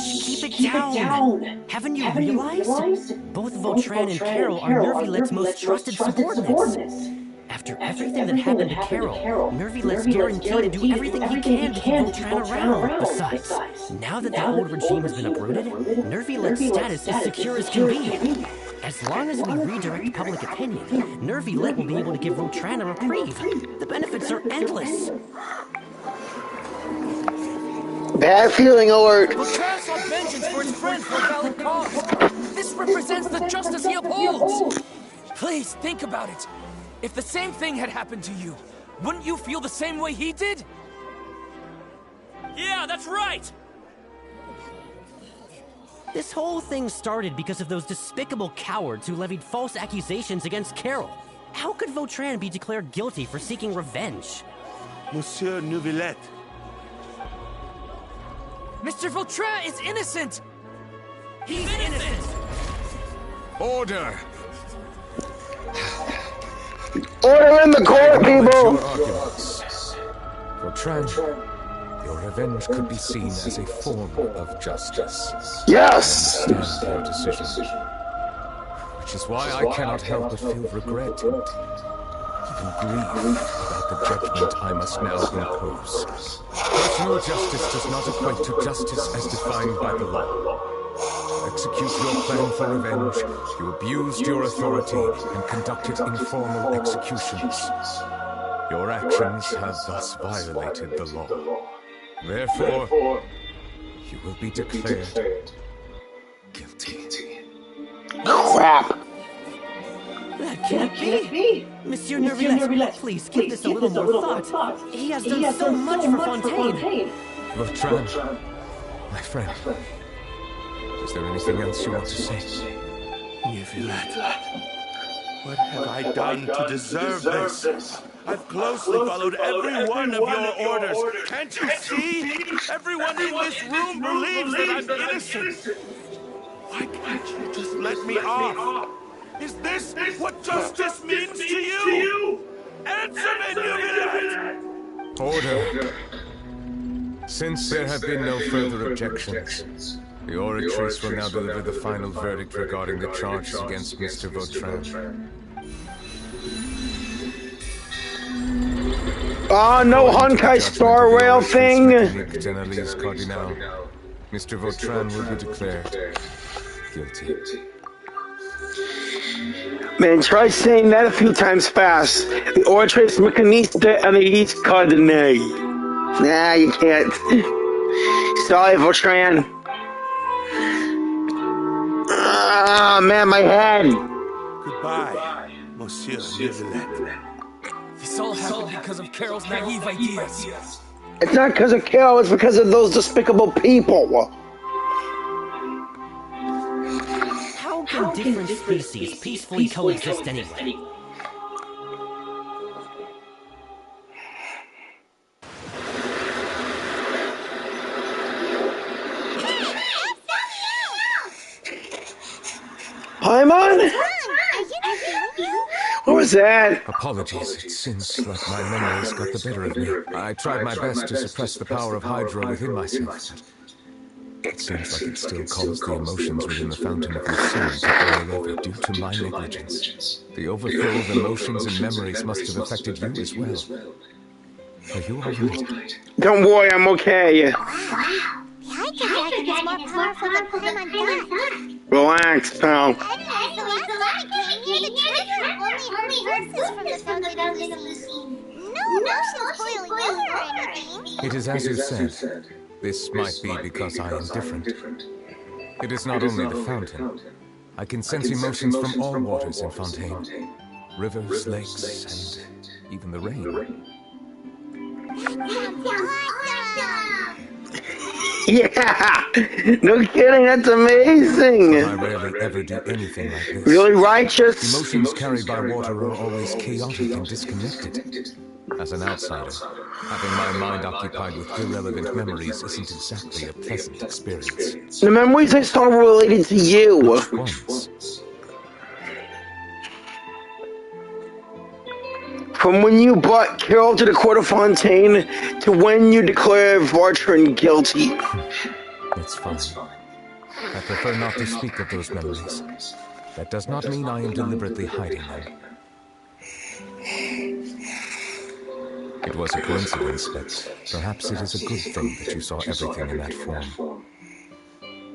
Keep it down! Haven't you realized? Both Vautrin and Carol are Neurvillette's most trusted subordinates. After everything that happened to Carol, Neurvillette's guaranteed to do everything he can to keep Vautrin around. Besides, now that the old regime has been uprooted, Neurvillette's status is secure as can be. As long as we redirect public opinion, Neurvillette will be able to give Vautrin a reprieve. The benefits are endless. Bad feeling alert. Vautrin sought vengeance for his friend for a valid cause. This represents the justice he upholds. Please, think about it. If the same thing had happened to you, wouldn't you feel the same way he did? Yeah, that's right! This whole thing started because of those despicable cowards who levied false accusations against Carol. How could Vautrin be declared guilty for seeking revenge? Monsieur Neurvillette. Mr. Vautrin is innocent! He's innocent! Order! Order in the court, people! Your arguments. Vautrin, your revenge could be seen as a form of justice. Yes! I understand your decision. Which is why I cannot help but feel regret and even grief about the judgment I must now impose. Personal justice does not equate to justice as defined by the law. To execute your plan for revenge, you abused your authority and conducted informal executions. Your actions have thus violated the law. Therefore, you will be declared guilty. Crap. That can't be! Monsieur Neurvillette, please give this a little more thought. He has done so much for Fontaine. Vautrin, my friend, is there anything else you want to say? Neurvillette, what have I done to deserve this? I've closely followed every one of your orders. Can't you see? Everyone in this room believes that I'm innocent. Why can't you just let me off? Is this what justice means to you? Answer me, Neurvillette! Order. Since there have been no further objections, the Oratrice will now deliver the final verdict regarding the charges against Mr. Vautrin. No Honkai Star Rail thing. Mr. Vautrin will be declared guilty. Man, try saying that a few times fast. The Oratrice Mechanista and the East Cardinal. Nah, you can't. Sorry, Vautrin. Ah, man, my head. Goodbye, Monsieur Neurvillette. This all happened because of Carol's naive ideas. It's not because of Carol, it's because of those despicable people. How can different species peacefully coexist anyway? Paimon? What was that? Apologies, it seems like my memories got the better of me. I tried my best to suppress the power of Hydra within myself, but it seems like it still caused the emotions within the Fountain of Lucerne to boil over due to my negligence. The overflow of emotions and memories must have affected you as well. Are you alright? Don't worry, I'm okay. Wow. The Hydra Dragon is more powerful than Paimon thought. Relax, pal. Anyway, the last time I came here, the treasure only heard verses from the Fountain of Lucerne. No emotions boiling over or anything. It is as you said. This might be because I am different. It is not only the fountain. I can sense emotions from all waters in Fontaine. Rivers, lakes, and even the rain. Yeah! No kidding, that's amazing! But I rarely ever do anything like this. Really righteous? Emotions carried by water are always chaotic and disconnected. As an outsider, having my mind occupied with irrelevant memories isn't exactly a pleasant experience. The memories I saw were related to you. Which ones? From when you brought Carol to the court of Fontaine to when you declared Vartran guilty. It's fine. I prefer not to speak of those memories. That does not mean I am deliberately hiding them. It was a coincidence, but perhaps it is a good thing that you saw everything in that form.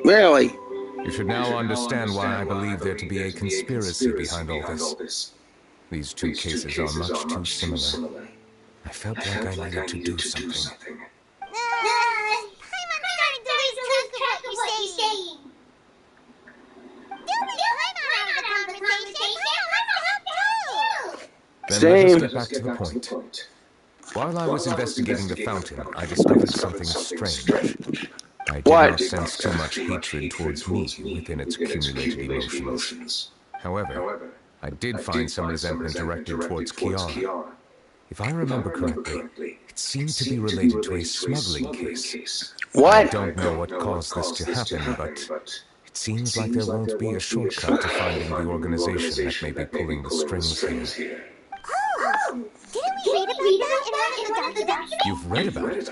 Really? You should now understand why I believe there to be a conspiracy behind all this. These two cases are much too similar. I felt like I needed to do something. I'm starting to lose track of what you're saying. I'm out of the conversation. I want to help too. Then let us get back to the point. While I was investigating the fountain, I discovered something strange. I did not sense too much hatred towards me within its accumulated emotions. However, I did find some resentment directed towards Chiara. If I remember correctly, it seemed to be related to a smuggling case. What? I don't know what caused this to happen, but it seems like there won't be a shortcut to finding the organization that may be pulling the strings here. Oh! Didn't we read about that in one of the documents? You've read about it?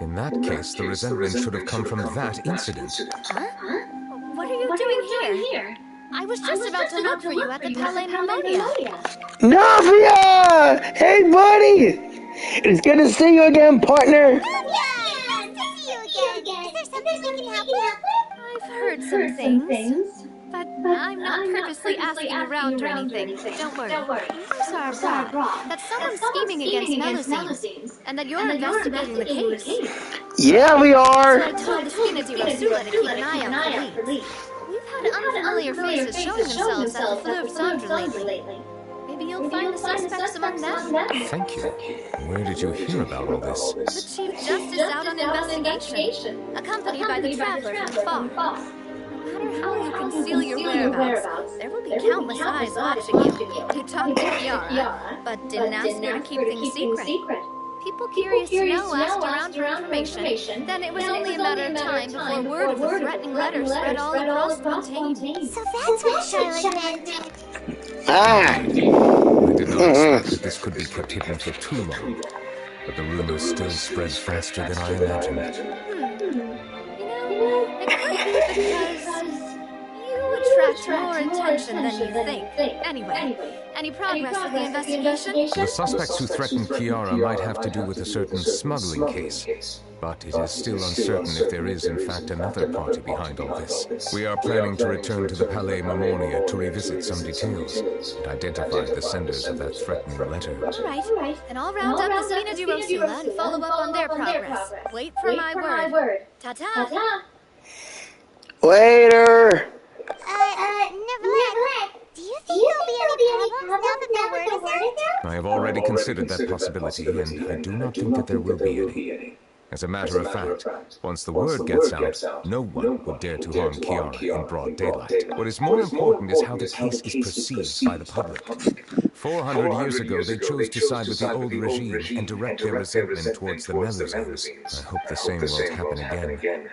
In that case, the resentment should have come from that incident. Huh? What are you doing here? I was just about to look for you at the Palais Pneumonia. Navia! Hey, buddy! It's good to see you again, partner. Nice to see you again. Is there something we can help with? I've heard some things, but I'm not purposely asking around or anything. Don't worry. Rumors are abroad that someone's scheming against Melusine, and that you're investigating the case. Yeah, we So are. I told the Spinazero Sula to keep an eye out for leads. We've had unfamiliar faces showing themselves at the Fleur Cendre lately. Maybe you'll find the suspects among them. Thank you. Where did you hear about all this? The Chief Justice out on investigation, accompanied by the Traveler from Fog. No matter how you conceal your whereabouts, there will be countless eyes watching you. You talked to Chiara, but didn't ask her to keep things secret. People curious to know asked around for information. Then it was only a matter of time before word of the threatening letter spread all across Fontaine. So that's what Charlotte meant. Ah. I did not expect that this could be kept hidden for too long, but the rumors still spread faster than I imagined. It could be because you attract more attention than you think. Anyway, any progress with the investigation? The suspects who threatened Chiara might have to do with a certain smuggling case, but it is still uncertain if there is in fact another party behind all this. We are planning to return to the Palais Pneumonia to revisit some details and identify the senders of that threatening letter. Right. Then I'll round up the Spinazero Sula and follow up on their progress. Wait for my word. Ta-ta! Later. Neurvillette, do you think there'll be any problems now that the word is out? I have already considered that possibility, and I do not think that there will be any. As a matter of fact, once the word gets out, no one would dare to harm Chiara in broad daylight. What is more important is how the case is perceived by the public. 400 years ago, they chose to side with the old regime and direct their resentment towards the Melusines. I hope the same won't happen again.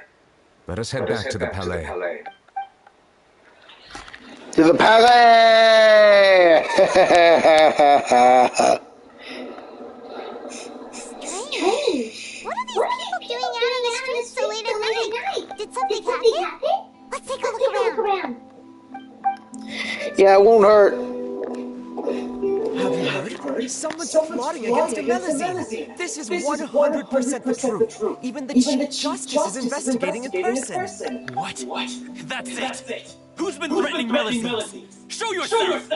Let us head back to the Palais. To the Palais! Strange. What are these people doing out on the streets so late at night? Did something happen? Let's take a look around. Yeah, it won't hurt. Have you heard? Someone's plotting against a Melusine. This is 100% the truth. Even the Chief Justice is investigating in person. What? That's it. Who's been threatening Melusine? Show yourself!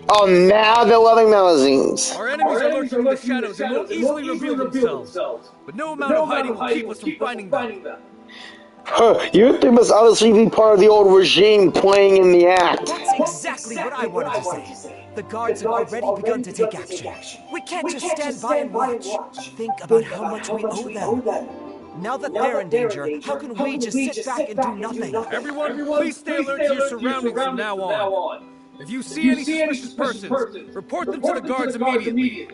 Oh, now they're loving Melusines. Our enemies are lurking in the shadows and will easily reveal themselves. But no amount of hiding will keep us from finding them. You three must obviously be part of the old regime playing in the act. That's exactly what I wanted to say. The guards have already begun to take action. We can't just stand by and watch. Think about how much we owe them. Now that they're in danger, how can we just sit back and do nothing? Everyone, please stay alert to your surroundings from now on. If you see any suspicious persons, report them to the guards immediately.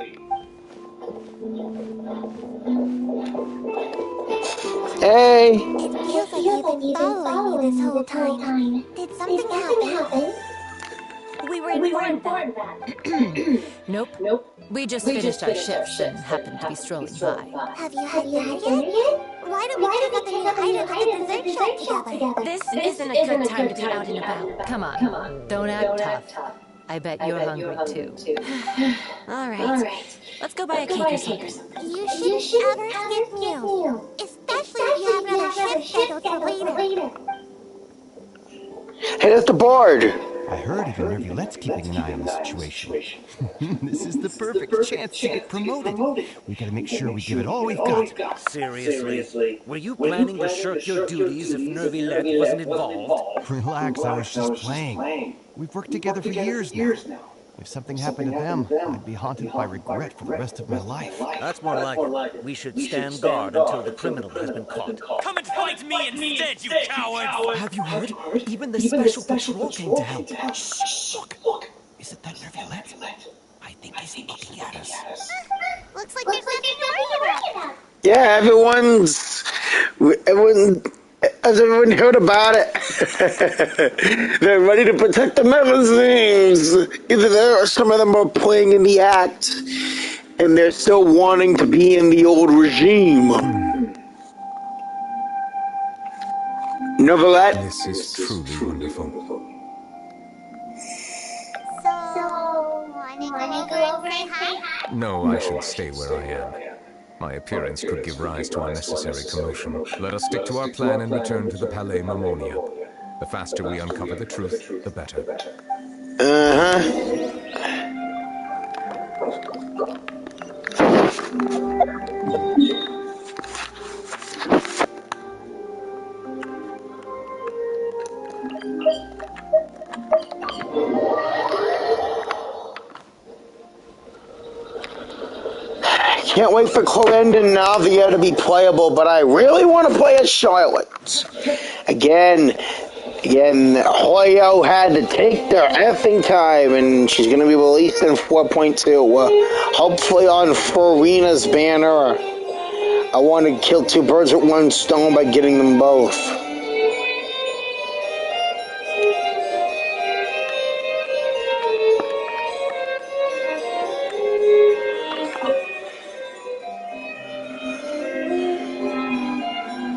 Hey! It feels like you've been following me this whole time. Did something happen? We were informed that. Nope. We just finished our shifts and happened to be strolling by. Have you had dinner yet? Why don't we check out the new items at the dessert shop together? This isn't a good time to be out and about. Come on, don't act tough. I bet you're hungry too. All right. Let's go buy a cake or something. You shouldn't ever skip meals, especially if you have another shift scheduled for later. Hey, that's the board! I heard even Neurvillette's keeping an eye on the situation. This is the perfect chance to get promoted. We gotta make sure we give it all we've got. Seriously? Were you planning to shirk your duties if Neurvillette wasn't involved? Relax, I was just playing. We've worked together for years now. If something happened to them, I'd be haunted by regret for the rest of my life. That's more like it. We should stand guard until the criminal has been caught. Come and fight me instead, you coward! Have you heard? Even the special patrol came to help. Shh! Look! Is it that Neurvillette? I think he's looking at us. Looks like there's nothing to worry about. Yeah, has everyone heard about it? They're ready to protect the magazines. Either there or some of them are playing in the act, and they're still wanting to be in the old regime. Neurvillette? This is truly wonderful. So, wanna go over and say hi? No, I should stay where I am. My appearance could give rise to unnecessary commotion. Let us stick to our plan and return to the Palais Mammonia. The faster we uncover the truth, the better. Can't wait for Clorinda and Navia to be playable, but I really want to play as Charlotte. Again, Hoyo had to take their effing time, and she's going to be released in 4.2. Hopefully on Farina's banner. I want to kill two birds with one stone by getting them both.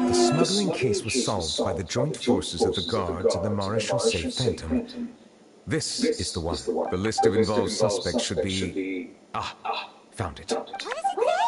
The smuggling case was solved by the joint forces of the guards and the Maréchaussée Phantom. This is the one. The list of involved suspects should be... found it. What does it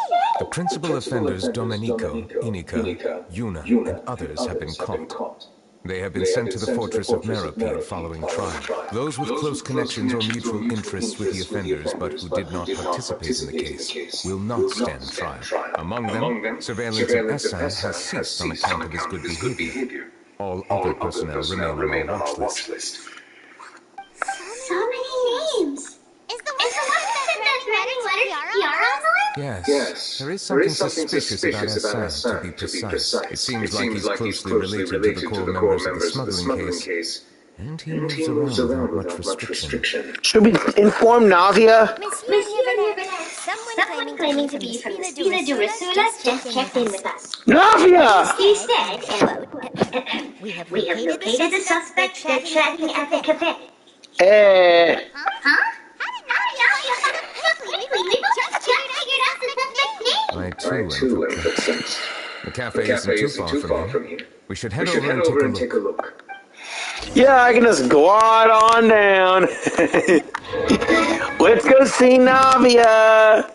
say? The principal offenders Domenico, Inica, Yuna, and others have been caught. They have been sent to the fortress of Meropide following trial. Those with close connections or mutual interests with the offenders but who did not participate in the case will not stand trial. Among them, surveillance of Essan has ceased on account of his good behavior. All other personnel remain on our watch list. So many names. Is the one that's writing letters to Yara on the list? Yes, there is something suspicious about Essan, to be precise. It seems like he's closely related to the core members of the smuggling case, and he moves around without much restriction. Should we inform Navia? Monsieur Neurvillette, someone claiming to be from the Spina Durasula just checked in with us. Navia! He said, we have located the suspect. They're chatting at the cafe. Huh? I too am perplexed. The cafe isn't too far from here. We should head over and take a look. Yeah, I can just glide on down. Let's go see Navia.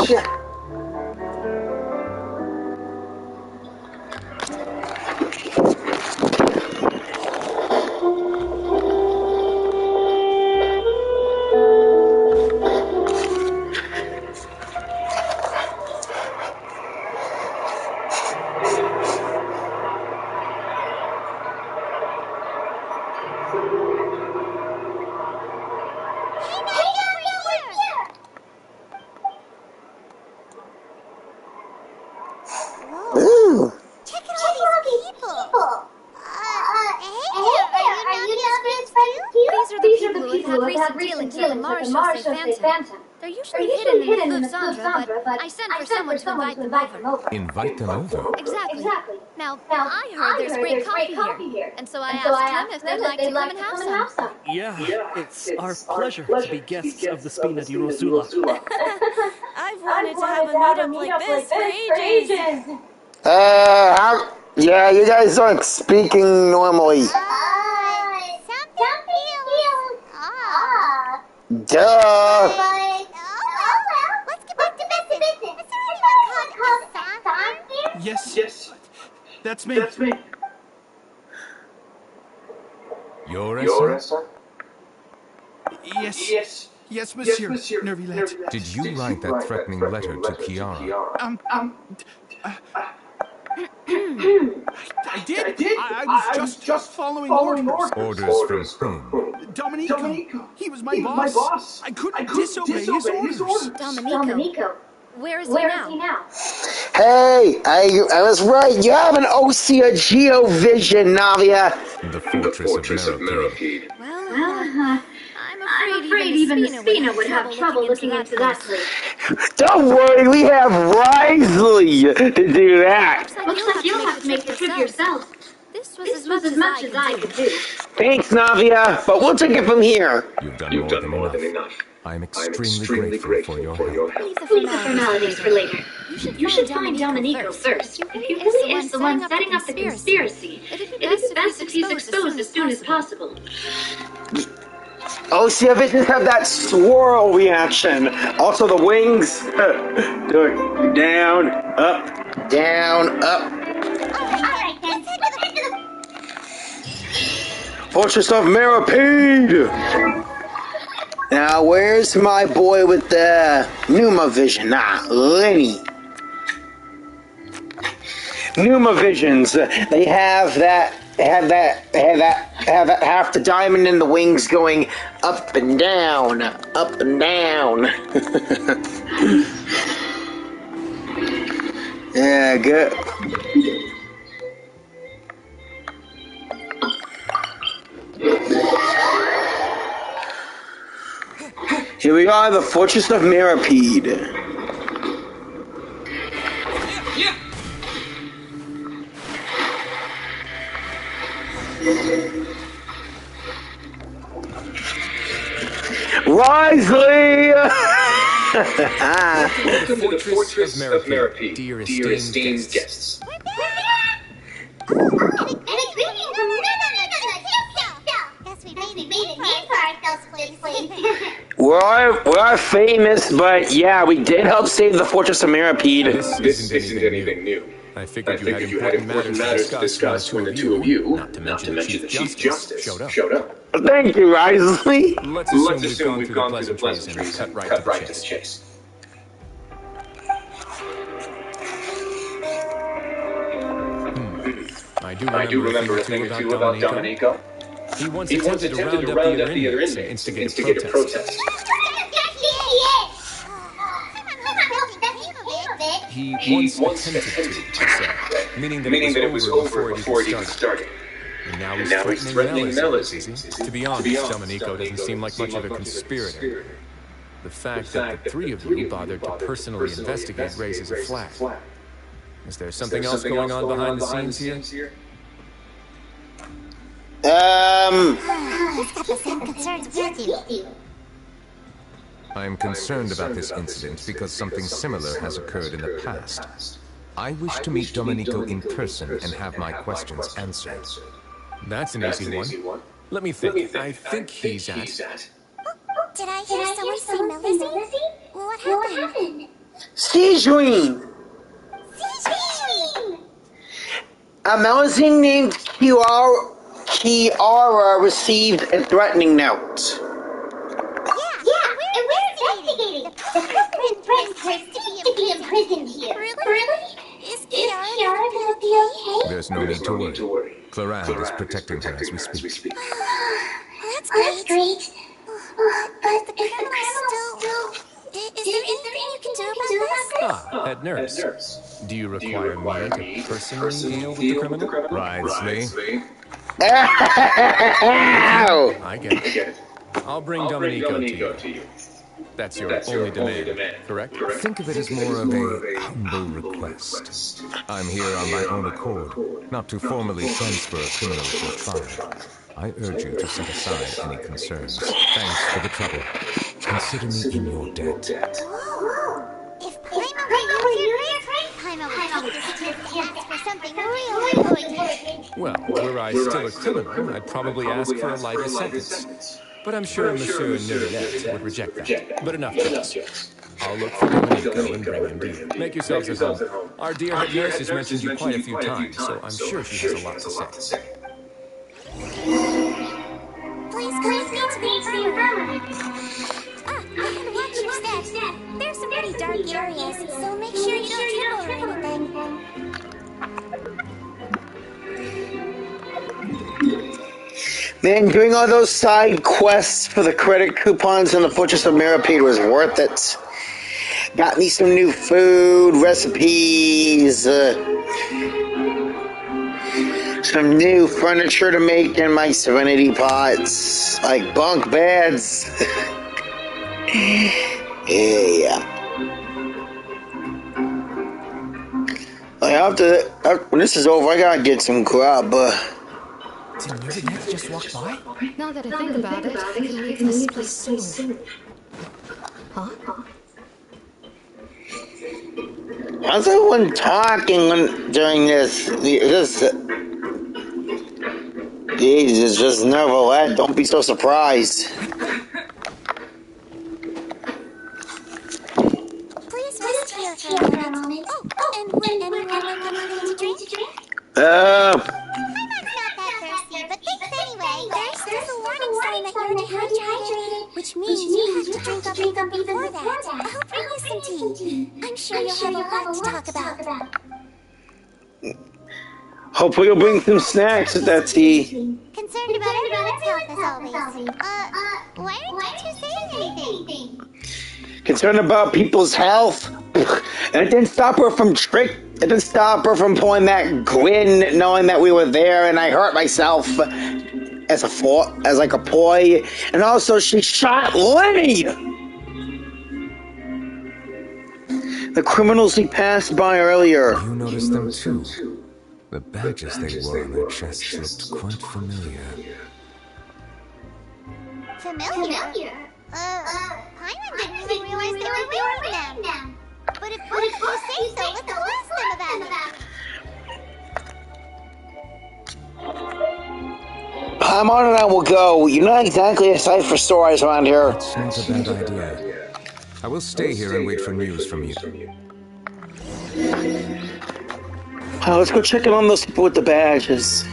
Yeah. had recent dealings at the Maréchaussée Phantom. They're usually hidden in the Fleuve Cendres, but I sent for someone to invite them over. Invite them over? Exactly. Now, I heard there's great coffee here, and so I asked them if they'd like to come and have some. Yeah, it's our pleasure to be guests of the Spina di Rosula. I've wanted to have a meetup like this for ages. Yeah, you guys aren't speaking normally. Something feels off. Duh. But, oh well, let's get back to business. Is there anyone called Hassan here? Yes. That's me. Your essay? Yes, Monsieur Neurvillette. Did you write that threatening letter to Chiara? I did. I was just following orders. Orders from whom? Domenico. He was my boss. I couldn't disobey his orders. Domenico. Where is he now? Hey, I was right. You have an OCA Geo Vision, Navia. The fortress of Meropide. Well, I'm afraid even Spina would have trouble looking into that place. Don't worry, we have Risley to do that. Looks like you'll have to make the trip yourself. This was as much as I could do. Thanks, Navia, but we'll take it from here. You've done more than enough. I'm extremely grateful for your help. Leave the formalities for later. You should find Domenico first. If he really is the one setting up the conspiracy, it'd be best if he's exposed as soon as possible. OCA Visions have that swirl reaction. Also the wings. Do it. Down, up, down, up. Alright then, let's head to the... Fortress of Meropide. Now, where's my boy with the Pneuma Vision? Lenny. Pneuma Visions. They have half the diamond in the wings going up and down, up and down. Yeah, good. Here we are, the Fortress of Meropide. Risley! Welcome to the Fortress of Meropide, dear esteemed guests. Guess we made a name for ourselves, please. We're famous, but yeah, we did help save the Fortress of Meropide. This isn't anything new. I figured you had important matters to discuss when the two of you, not to mention the Chief Justice, showed up. Thank you, Risley. Let's assume we've gone through the pleasantries and cut right to the chase. I do remember a thing or two about Domenico. He once attempted to round up the other inmates and instigate a protest. He once attempted to, he said, meaning that it was over before it even started. And now he's threatening Melis, is he? To be honest, Domenico doesn't seem like much of a conspirator. The fact that the three of you bothered to personally investigate raises a flag. Is there something else going on behind the scenes here? He's got the same concerns with you. I'm concerned about this incident because something similar has occurred in the past. I wish to meet Domenico in person and have my questions answered. That's an easy one. Let me think. I think he's at... Did I hear someone say Melisy? What happened? Jyran. A Melusine named Chiara received a threatening note. And we're investigating. The president seems to be imprisoned here. Really? Is Chiara gonna be okay? There's no need to worry. Clarande is protecting her as we speak. That's great. But the criminal's still... Is there anything you can do about this? Head nurse. Do you require me to personally deal with the criminal? Risley. Ow! I get it. I'll bring Domenico to you. That's your only demand, correct? Think of it as more of a humble request. I'm here on my own accord, not to formally transfer a criminal to a trial. I urge you to set aside any concerns. Thanks for the trouble. Consider me in your debt. Whoa. If Paimon were you, Paimon would take this chance to ask for something really important. Well, were I still a criminal, I'd probably ask for a lighter sentence. But I'm sure Monsieur Neurvillette would reject that. But enough jokes. I'll look for Domenico and bring him to you. Make yourselves at home. Our dear head nurse has mentioned you quite a few times, so I'm sure she has a lot to say. Please come with me to the infirmary. I can watch your steps. There's some pretty dark areas, so make sure you don't trip over anything. Man, doing all those side quests for the credit coupons and the Fortress of Mirapede was worth it. Got me some new food, recipes, some new furniture to make in my Serenity pots, like bunk beds. Yeah. Like when this is over, I gotta get some grub. Did Neurvillette just walk by? Now that I think about it, I can leave this place soon. Huh? How's everyone talking during this? It's just Neurvillette. Don't be so surprised. Please rest here for a moment. Oh, and would anyone like anything to drink? Uh... But thanks anyway. There's still a warning sign that you're dehydrated, which means you have to drink up even before that. I'll bring you some tea. I'm sure you'll have a lot to talk about. Hopefully you'll bring some snacks with that tea. Concerned about everyone's health as always. Why aren't you saying anything? Concerned about people's health. And it didn't stop her from It didn't stop her from pulling that grin, knowing that we were there, and I hurt myself as like a ploy. And also, she shot Lenny. The criminals we passed by earlier. You noticed them too. The badges they wore on their chests looked quite familiar. Familiar? Paimon didn't even realize they were wearing them. But if both of you say so, let's ask them about it. Paimon and I will go. You're not exactly a sight for sore eyes around here. That's not a bad idea. I will stay here and wait for news from you. Let's go check in on those people with the badges.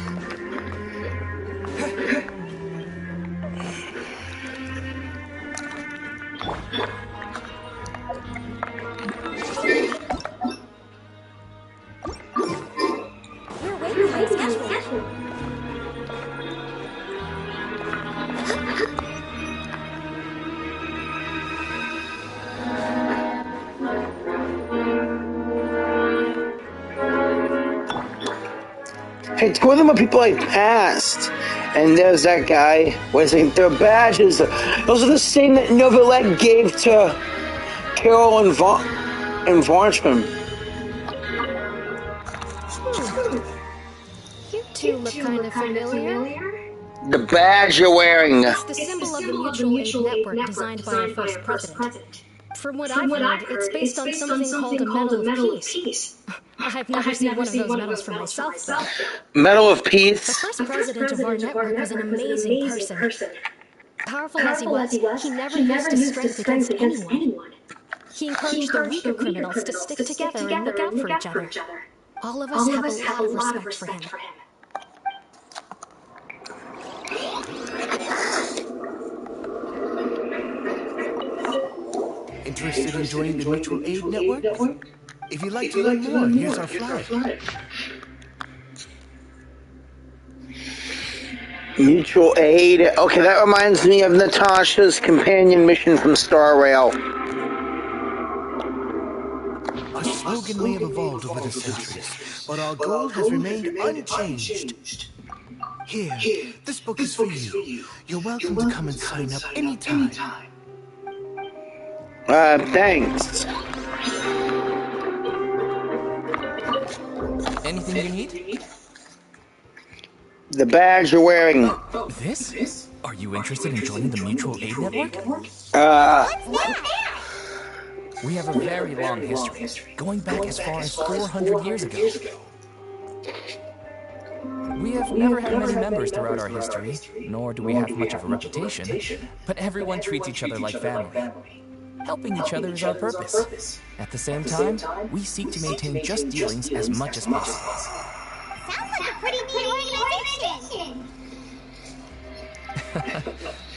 Hey, two of them are people I passed. And there's that guy. Their badges. Those are the same that Neurvillette gave to Carol and Varnstrom. You two look kind of familiar. The badge you're wearing. It's the symbol of the mutual aid network designed by our first president. From what I've heard, it's based on something called a Medal of Peace. I've never seen one of those medals for myself, though. Medal of Peace? The first president of our network was an amazing person. Powerful as he was, he never used his strength against anyone. He encouraged the weaker criminals to stick together and look out for each other. All of us have a lot of respect for him. Interested in joining the Mutual Aid Network? If you'd like to learn more, here's our flyer. Mutual Aid. Okay, that reminds me of Natasha's companion mission from Star Rail. Our slogan may have evolved over the centuries, but our goal has remained unchanged. Here, this book is for you. You're welcome to come and sign up anytime. Thanks. Anything you need? The badge you're wearing. This? Are you interested in joining the Mutual Aid Network? We have a very long history, going back as far as 400 years ago. We have never had many members throughout our history, nor do we have much of a reputation, but everyone treats each other like family. Helping each other is our purpose. At the same time, we seek to maintain just dealings as much as possible. Sounds like a pretty neat organization.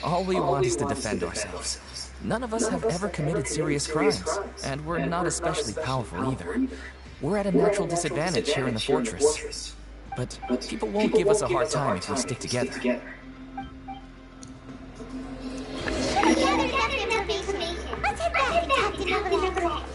All we want is to defend ourselves. None of us have ever committed serious crimes, and we're not especially powerful either. We're at a natural disadvantage here in the fortress. But people won't give us a hard time if we stick together. Let's head back and talk to Neurvillette.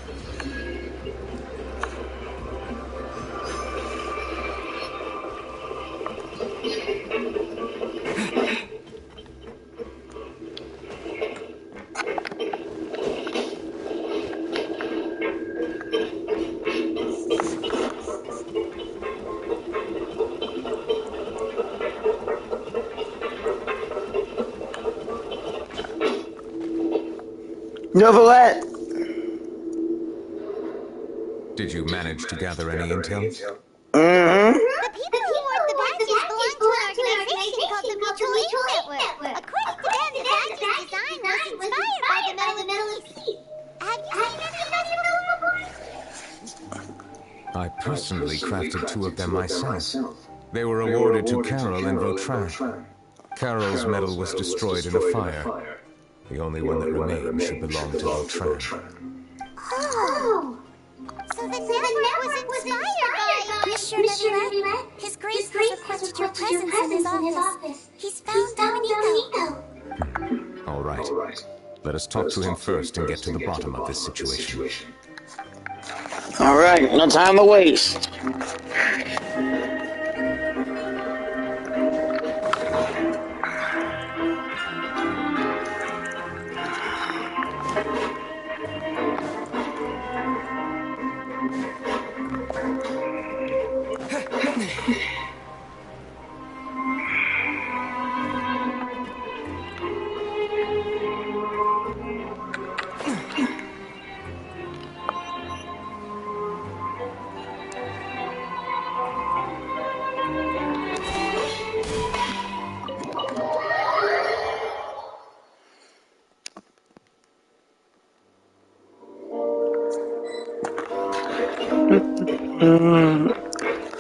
Neurvillette! Did you manage to gather any intel? The people who wore the badges belong to an organization called the Mutual Aid Network. According to them, the badge's design was inspired by the Metal of the Sea. Have you seen any of those before? I personally crafted 2 of them myself. They were awarded to Carol and Vautrin. Carol's medal was destroyed in a fire. The only one that remained should belong to Vautrin. Oh! So the network was inspired by Monsieur Neurvillette. His Grace has requested your presence in his office. He's found Dominico. All right. Let us talk to him first and get to the bottom of this situation. All right, no time to waste.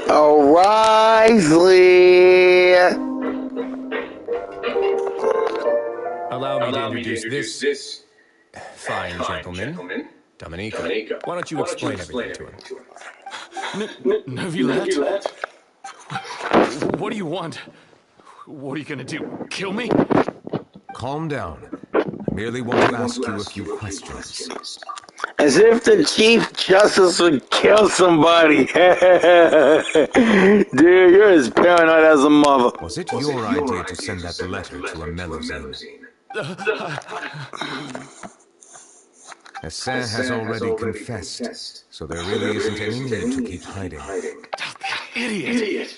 O'Reilly! Allow me to introduce this fine gentleman, Dominico. Why don't you explain everything to him? Neurvillette? What do you want? What are you gonna do? Kill me? Calm down. I merely want to ask you a few questions. As if the Chief Justice would kill somebody. Dude, you're as paranoid as a mother. Was it your idea to send that letter to a melusine? Hassan has already confessed, so there really isn't any need to keep hiding. Idiot!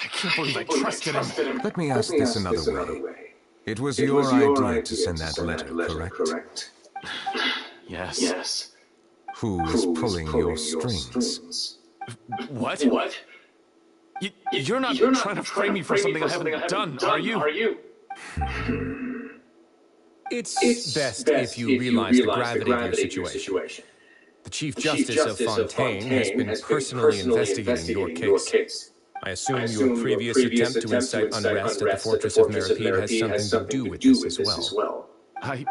I can't believe I trusted him. Let me ask this another way. It was your idea to send that letter, correct? Yes. Who is pulling your strings? What? You're not trying to frame me for something I haven't done, are you? It's best if you realize the gravity of your situation. The Chief Justice of Fontaine has been personally investigating your case. I assume your previous attempt to incite unrest at the Fortress of Meropide has something to do with this as well. I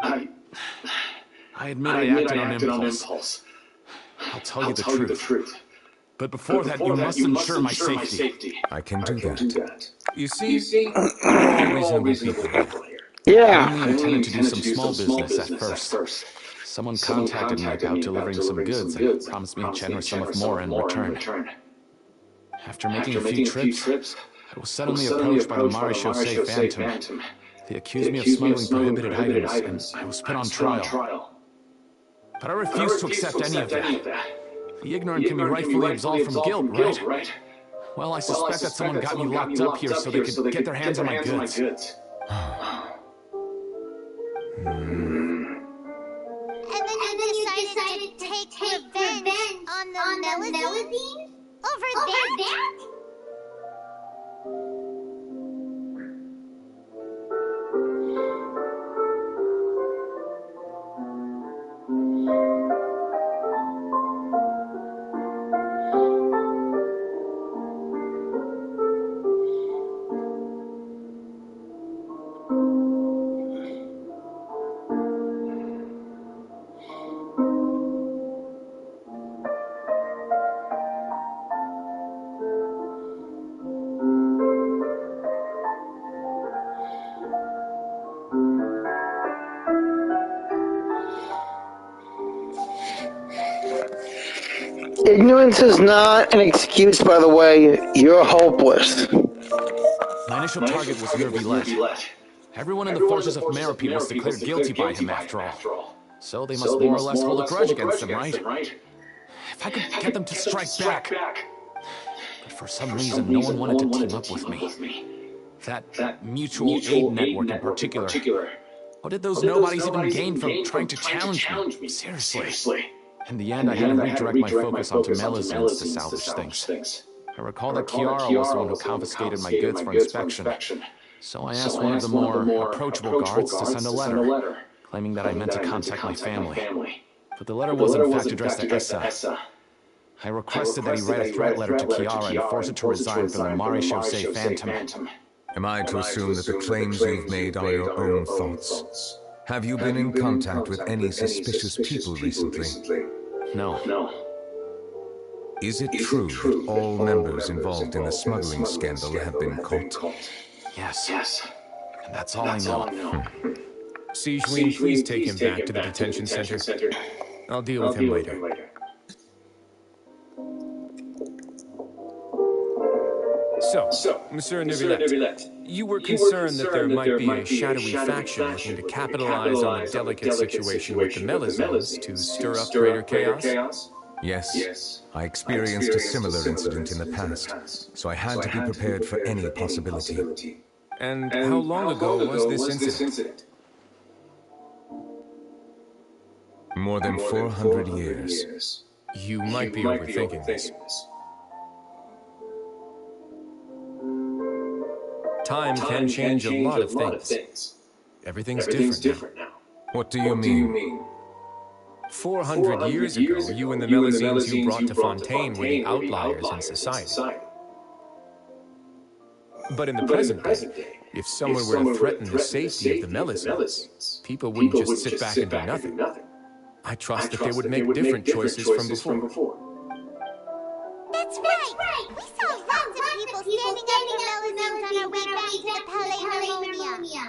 admit I acted on impulse. I'll tell you the truth. But before that, you must ensure my safety. I can do that. You see, we're all reasonable people here. Yeah. I only intended to do some small business at first. Someone contacted me about delivering some goods and promised me a generous sum of more in return. After making a few trips, I was suddenly approached by the Maréchaussée Phantom. They accused me of smuggling prohibited items, and I was put on trial. But I refused to accept any of that. The ignorant can be rightfully absolved from guilt, right? Well, I suspect that someone got me locked up here so they could get their hands on my goods. And then you decided to take revenge on the Melusine? Over that? Ignorance is not an excuse, by the way. You're hopeless. My initial target was Neurvillette. Everyone in the forces of Meropide was declared guilty by him, after all. So they must more or less hold a grudge against him, right? If I could get them to strike back. But for some reason, no one wanted to team up with me. That mutual aid network in particular. What did those nobodies even gain from trying to challenge me? Seriously. In the end, I had to redirect my focus onto Melusines to salvage things. I recall that Chiara was the one who confiscated my goods for inspection. So I asked one of the more approachable guards to send a letter, claiming that I meant to contact my family. But the letter was in fact addressed to Essa. I requested that he write a threat letter to Chiara and force her to resign from the Maréchaussée Phantom. Am I to assume that the claims you've made are your own thoughts? Have you been in contact with any suspicious people recently? No. Is it true that all members involved in the smuggling scandal have been caught? Yes. And that's all I know. Jyran, please take him back to the detention center. I'll deal with him later. So, Monsieur Neurvillette, you were concerned that there might be a shadowy faction looking to capitalize on the delicate situation with the Melusines to stir up greater chaos? Yes. I experienced a similar incident in the past, so I had to be prepared for any possibility. And how long ago was this incident? More than 400 years. You might be overthinking this. Time can change a lot of things. Everything's different now. What do you mean? 400 years ago, you and the Melusines you brought to Fontaine were the outliers in society. But in the present day, if someone were to threaten the safety of the Melusines, people wouldn't just sit back and do nothing. I trust that they would make different choices from before. That's right! We saw lots of people standing up for Melusines on our way back to the Palais Harmonia.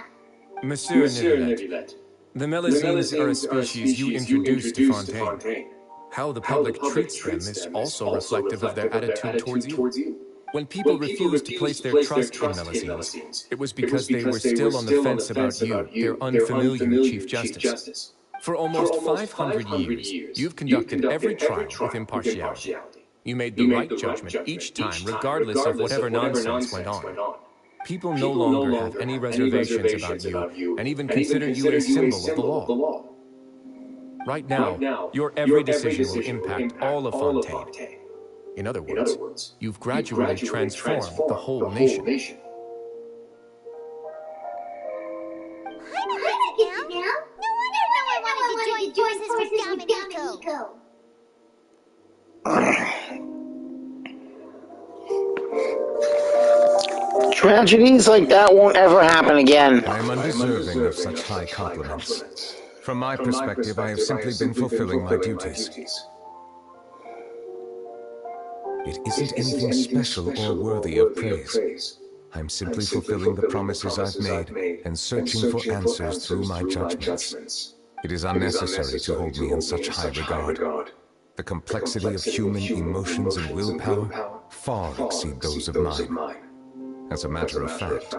Monsieur Neurvillette, the Melusines are a species you introduced to Fontaine. How the public treats them is also reflective of their attitude towards you. When people refused to place their trust in Melusines, it was because they were still on the fence about you, their unfamiliar Chief Justice. For almost 500 years, you've conducted every trial with impartiality. You made the right judgment each time, regardless of whatever nonsense went on. People no longer have any reservations about you, and even consider you a symbol of the law. Right now, your every decision will impact all of Fontaine. In other words, you've gradually transformed the whole nation. No wonder no one wanted to join forces with Domenico. Tragedies like that won't ever happen again. I am undeserving of such high compliments. From my perspective, I have simply been fulfilling my duties. It isn't anything special or worthy of praise. I'm simply fulfilling the promises I've made and searching for answers through my judgments. It is unnecessary to hold me in such high regard. The complexity of human emotions and willpower far exceed those of mine. As a matter of fact,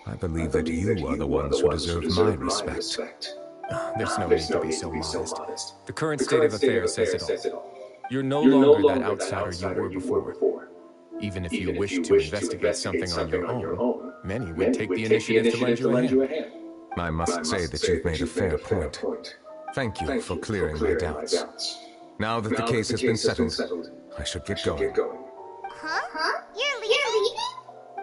I believe that you are the ones who deserve my respect. There's no need to be so modest. The current state of affairs says it all. You're no longer that outsider you were before. Even if you wish to investigate something on your own, many would take the initiative to lend you a hand. I must say that you've made a fair point. Thank you for clearing my doubts. Now that the case has been settled, I should get going. Huh? You're leaving?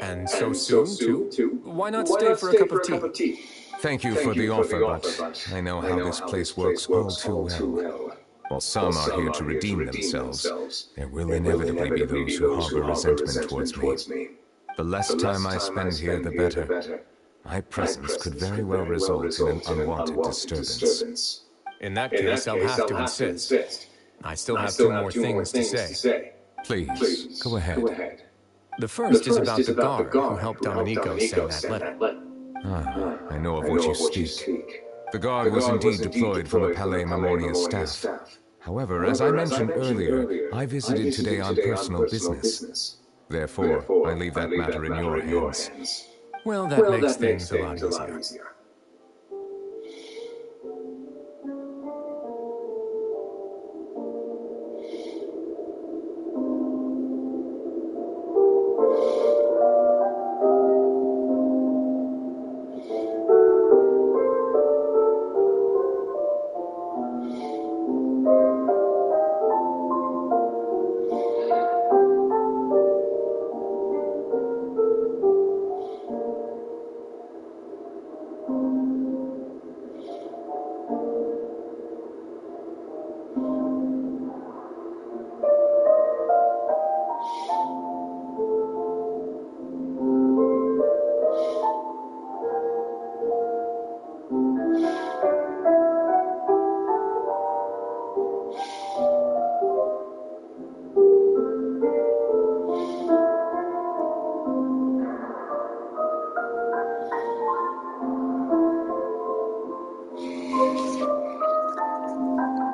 And so soon, too? Why not stay for a cup of tea? Thank you for the offer, but I know how this place works all too well. While some are here to redeem themselves, there will inevitably be those who harbor resentment towards me. The less time I spend here, the better. My presence could very well result in an unwanted disturbance. In that case, I'll have to insist. I still have two more things to say. Please, go ahead. The first is about the guard who helped Domenico send that letter. I know of what you speak. The guard was indeed deployed from the Palais Memoria staff. However, as I mentioned earlier, I visited today on personal business. Therefore, I leave that matter in your hands. Well, that makes things a lot easier.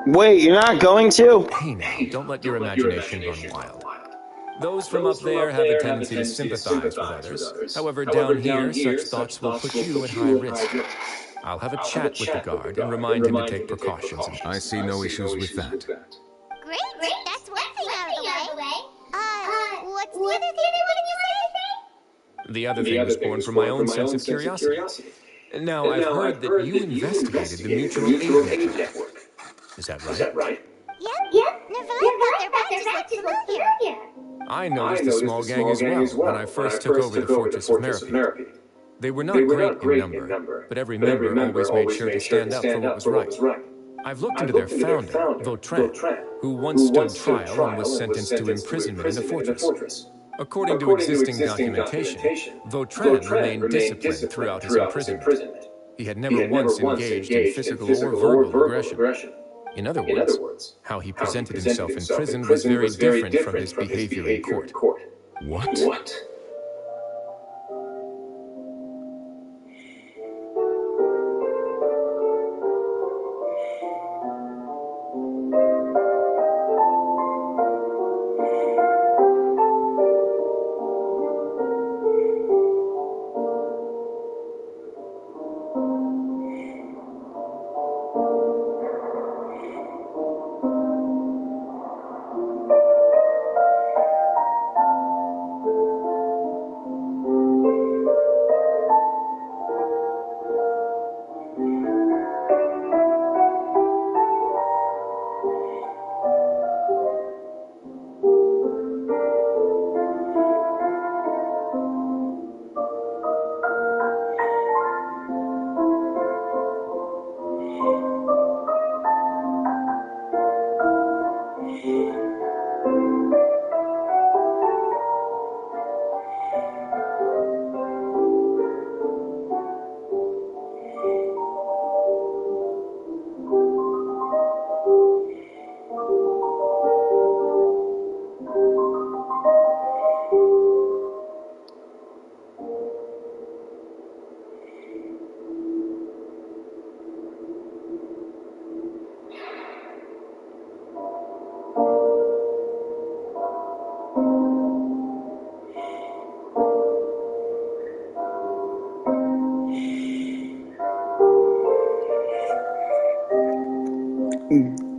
Wait, you're not going to? Hey now, don't let your imagination run wild. Those from up there have a tendency to sympathize with others. However, down here, such thoughts will put you at high risk. I'll have a chat with the guard and remind him to take precautions. I see no issues with that. Great, that's one thing out of the way. What's the other thing you wanted to say? The other thing was born from my own sense of curiosity. Now, I've heard that you investigated the mutual aid network. Is that right? Yep. Neurvillette thought their badges looked familiar. I noticed a small gang as well when I first took over the Fortress of Meropide. They were not great in number, but every member always made sure to stand up for what was right. I've looked into their founder, Vautrin, who once stood trial and was sentenced to imprisonment in the fortress. According to existing documentation, Vautrin remained disciplined throughout his imprisonment. He had never once engaged in physical or verbal aggression. In other words, how he presented himself in prison was very different from his behavior in court. What?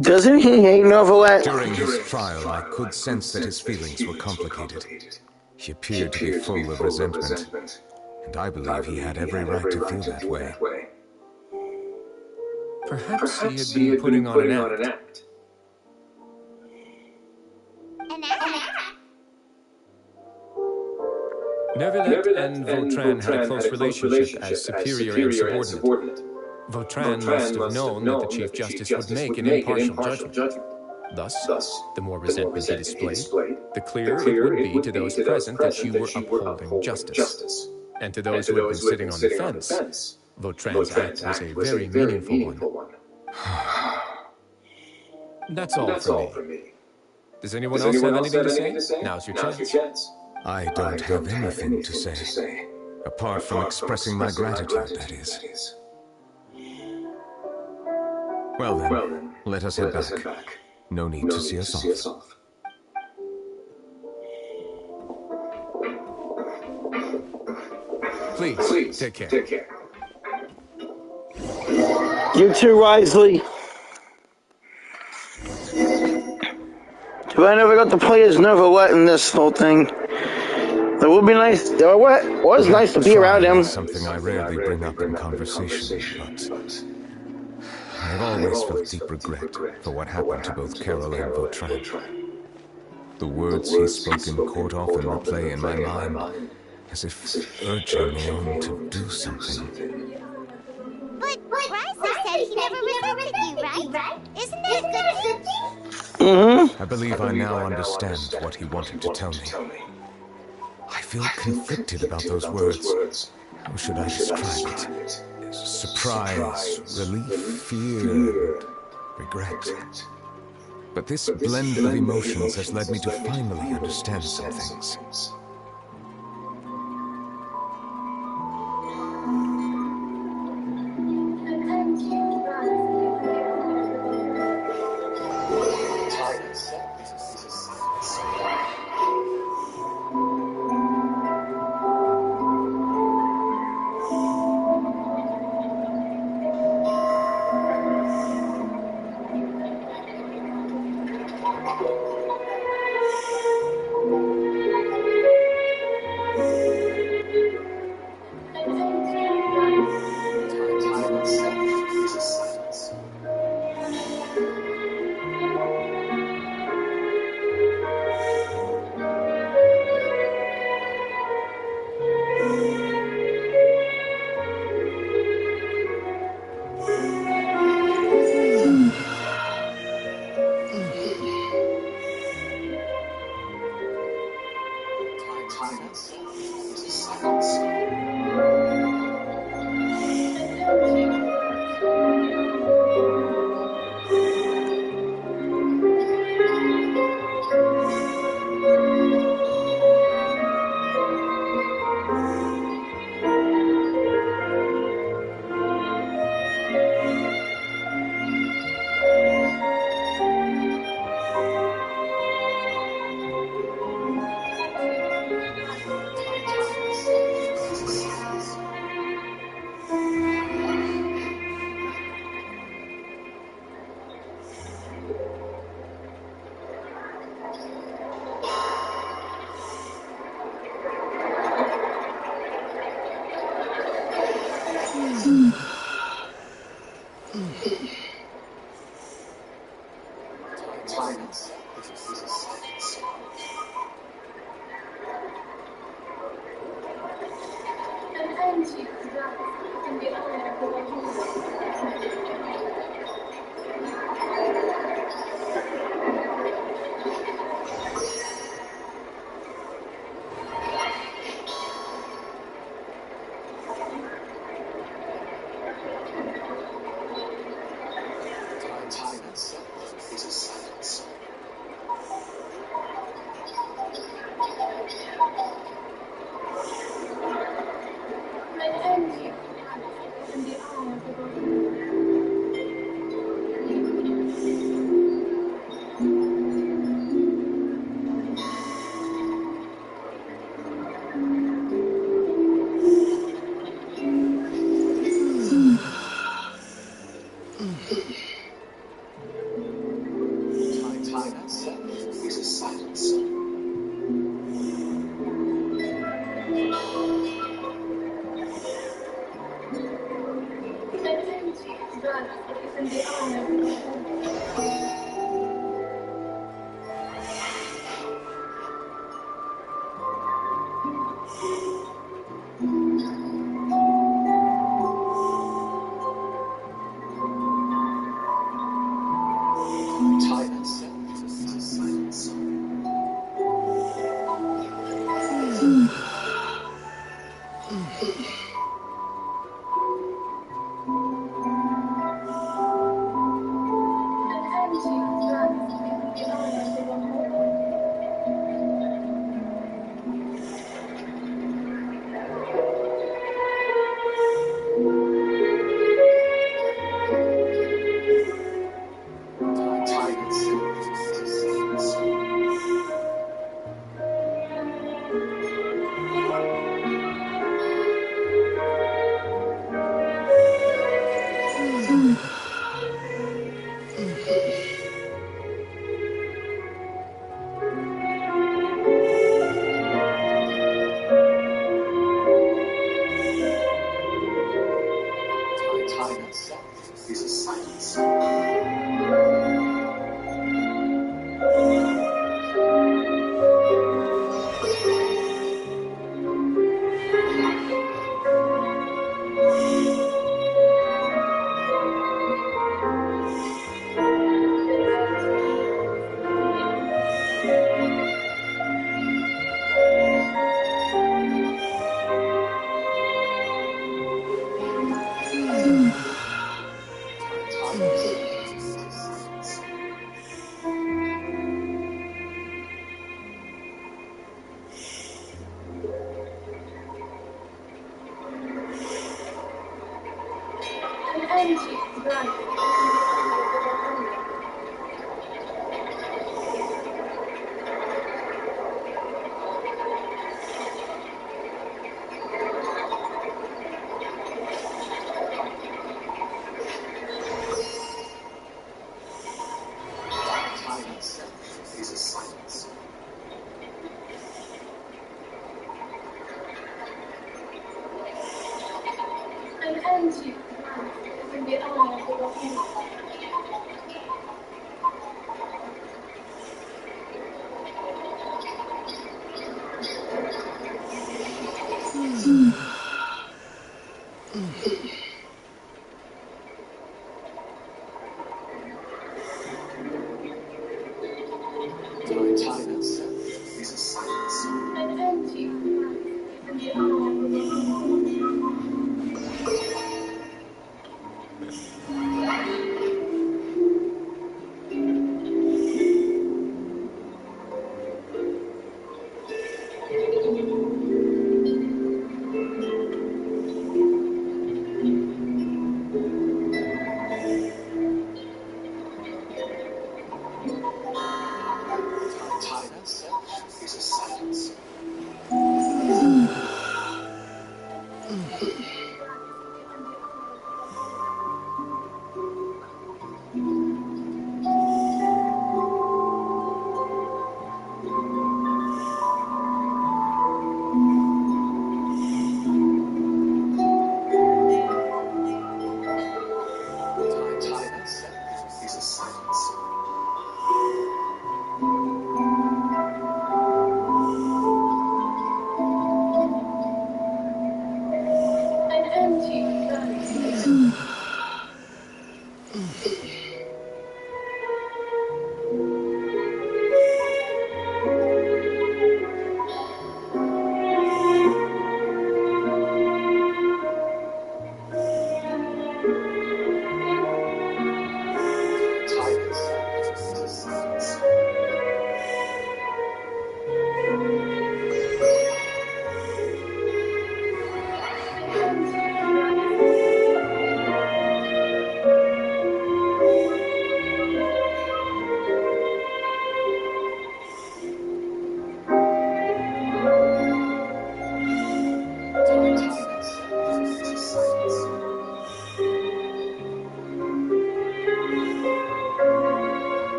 Doesn't he hate Neurvillette? During his trial, I could sense that his feelings were complicated. He appeared to be full of resentment, and I believe he had every right to feel that way. Perhaps he had been putting on an act. An act? Neurvillette and Vautrin had a close relationship as superior and subordinate. Vautrin must have known that the Chief Justice would make an impartial judgment. Thus, the more resentment he displayed, the clearer it would be to those present that you were upholding justice. And to those who had been sitting on the fence, Vautrin's act was a very meaningful one. That's all for me. Does anyone else have anything to say? Now's your chance. I don't have anything to say, apart from expressing my gratitude, that is. Well then, let us head back. No need to see us off. Please, take care. You too, Wisely. If I never got to play as Neurvillette in this whole thing, it would be nice. It was nice to be around him. Something I rarely bring up in conversation, but I've always felt deep regret for what happened to both Carol and Vautrin. The words he spoke in court often replay in my mind, as if urging me on to do something. But Riser said he never resented you, right? Isn't that a good thing? Mm-hmm. I believe I now understand what he wanted to tell me. I feel conflicted about those words. How should I describe it? Surprise, relief, fear, and regret. But this blend of emotions has led me to finally understand some things.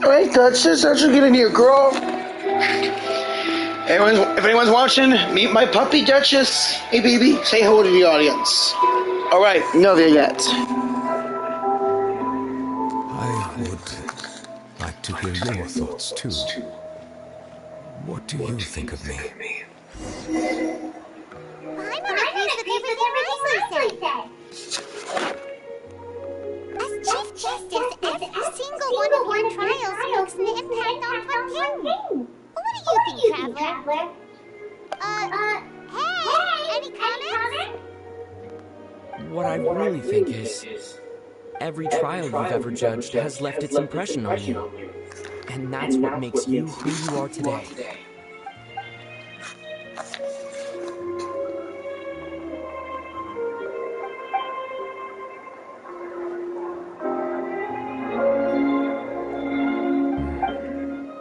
Alright, that's just get in here, girl. If anyone's watching, meet my puppy Duchess. Hey, baby, say hello to the audience. All right, Neurvillette. I would like to hear your thoughts too. What do you think of me? I'm in agreement with everything Riley said. As Chief Justice, every single one of your trials makes an impact on Fontaine. What do you think, Traveler? Hey, any comments? What I really think is, every trial you've ever judged has left its impression on you. And that's what makes you who you are today.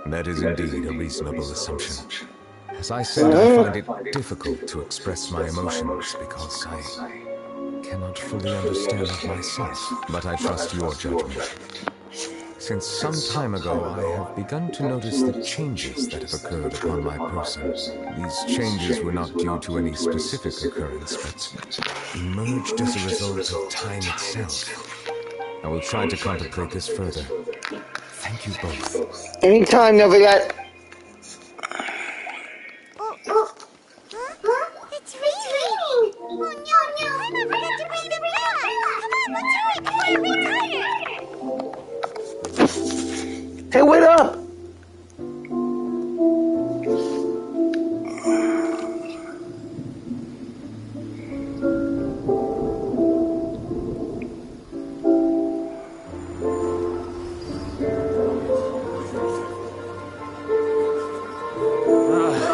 That is indeed a reasonable assumption. As I said, I find it difficult to express my emotions because I cannot fully understand it myself. But I trust your judgment. Since some time ago, I have begun to notice the changes that have occurred upon my person. These changes were not due to any specific occurrence, but emerged as a result of time itself. I will try to contemplate this further. Thank you both. Anytime, Neurvillette. It's raining! Oh no, I forgot to bring the umbrella! Come on, let's hurry before it retires! Hey, wait up!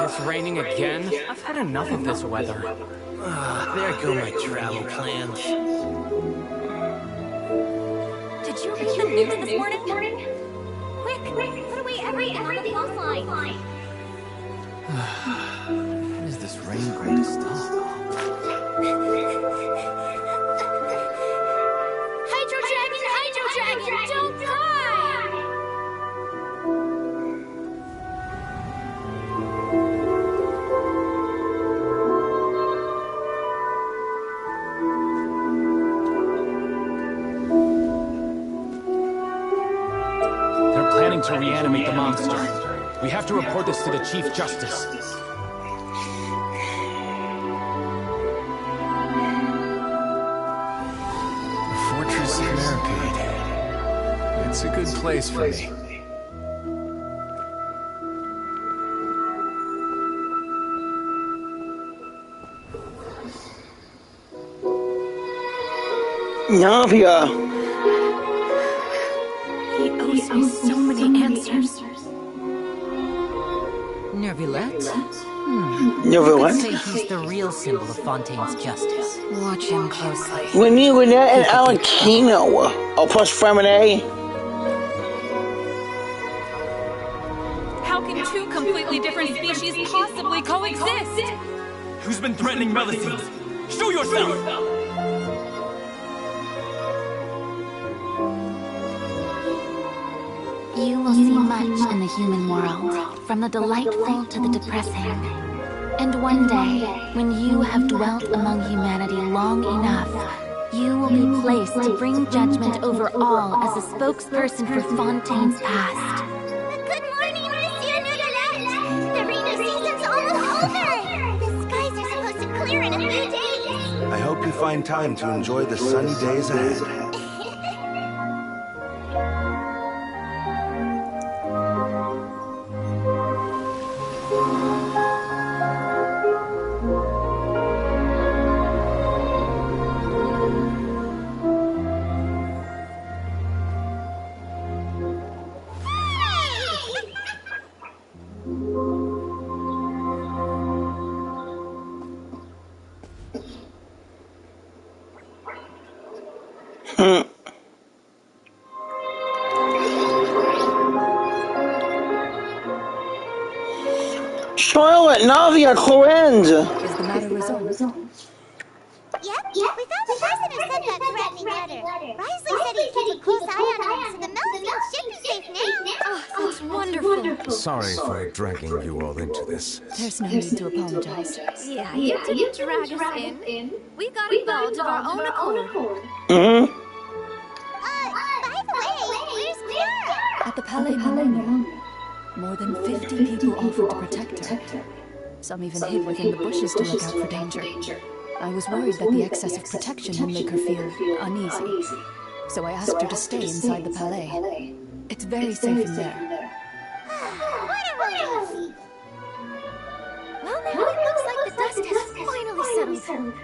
It's raining again? I've had enough of this weather. There go my travel plans. Did you read the news this morning? Quick, put away everything on the clothes line. When is this rain going to stop? Hydro Dragon, don't cry! Planning to reanimate the monster. We have to report this to the Chief Justice. The Fortress of Meripede. It's a good place for me. Navia. He owes me so many answers. Neurvillette? Neurvillette? I'd say he's the real symbol of Fontaine's justice. Watch him closely. We need Lynette and Alekino. Oh, plus Fremine. How can two completely different species possibly coexist? Who's been threatening Melisande? Show yourself! You will see much in the human world, from the delightful to the depressing. And one day, when you have dwelt among humanity long enough, you will be placed to bring judgment over all as a spokesperson for Fontaine's past. Good morning, Monsieur Neurvillette! The rainy season's almost over! The skies are supposed to clear in a few days! I hope you find time to enjoy the sunny days ahead. Charlotte, Navia, Clorinda. Is the matter resolved? Yep, we found the person who sent that threatening letter. Risley said he'd keep a close eye on him, so the Melazine should be safe now. Oh, that's wonderful. Sorry for dragging you all into this. There's no need to apologize. Yeah, you didn't drag us in. We got involved of our own accord. Mm-hmm. By the way, where's Clara? At the Palais Maloney, more than 50 people offered to protect her. Some even hid within the bushes to look out for danger. I was worried that the excess of protection would make her feel uneasy. So I asked her to stay inside the Palais. It's very safe in there. What a relief! Well, now it looks like the dust has finally settled.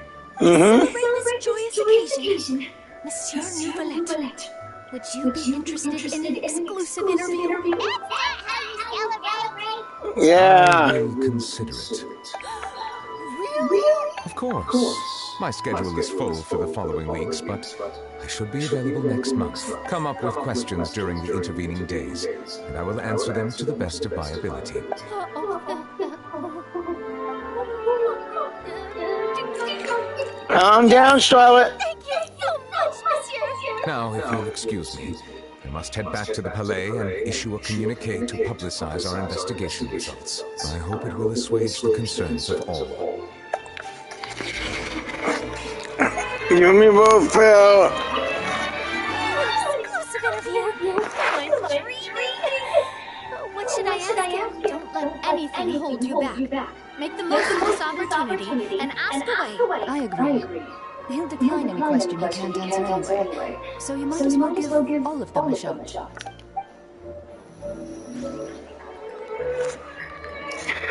Mm-hmm. Celebrate this joyous occasion. Monsieur Neurvillette, would you be interested in an exclusive interview? That's not how you celebrate! Yeah. I will consider it. Of course. My schedule is full for the following weeks, but I should be available next month. Come up with questions during the intervening days, and I will answer them to the best of my ability. Calm down, Charlotte. Thank you so much, Monsieur. Now, if you'll excuse me, I must head back to the Palais and issue a communique to publicize our investigation results. I hope it will assuage the concerns of all. You and me both, pal. Exclusive interview. I'm dreaming. What should I ask him? Don't let anything hold you back. Make the most of this opportunity and ask away. I agree. He'll decline any question he can't answer anyway. So you might as well give all of them a shot.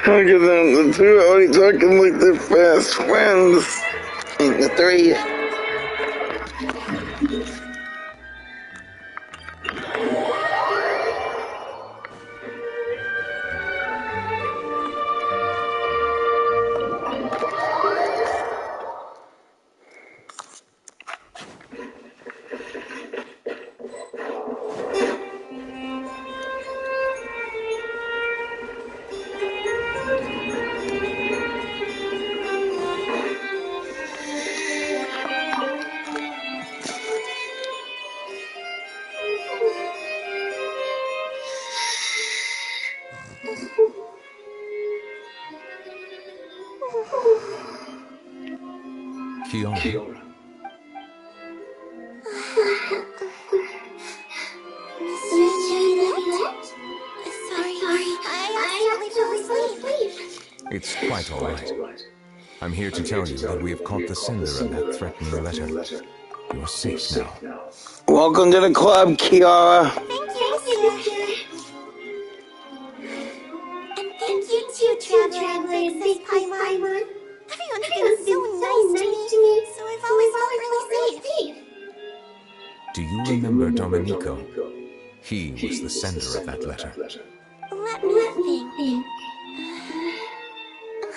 Look at them, the two are already talking like they're fast friends. And the three. Kiara. It's quite all right. I'm here to tell you that we have caught the sender of that threatening letter. You're safe now. Welcome to the club, Kiara. Thank you, Monsieur. And thank you too, Traveler and Princess Paimon. Everyone's been so nice to me, so I've always felt really safe. Do you remember Domenico? He was the sender of that letter. Let me think.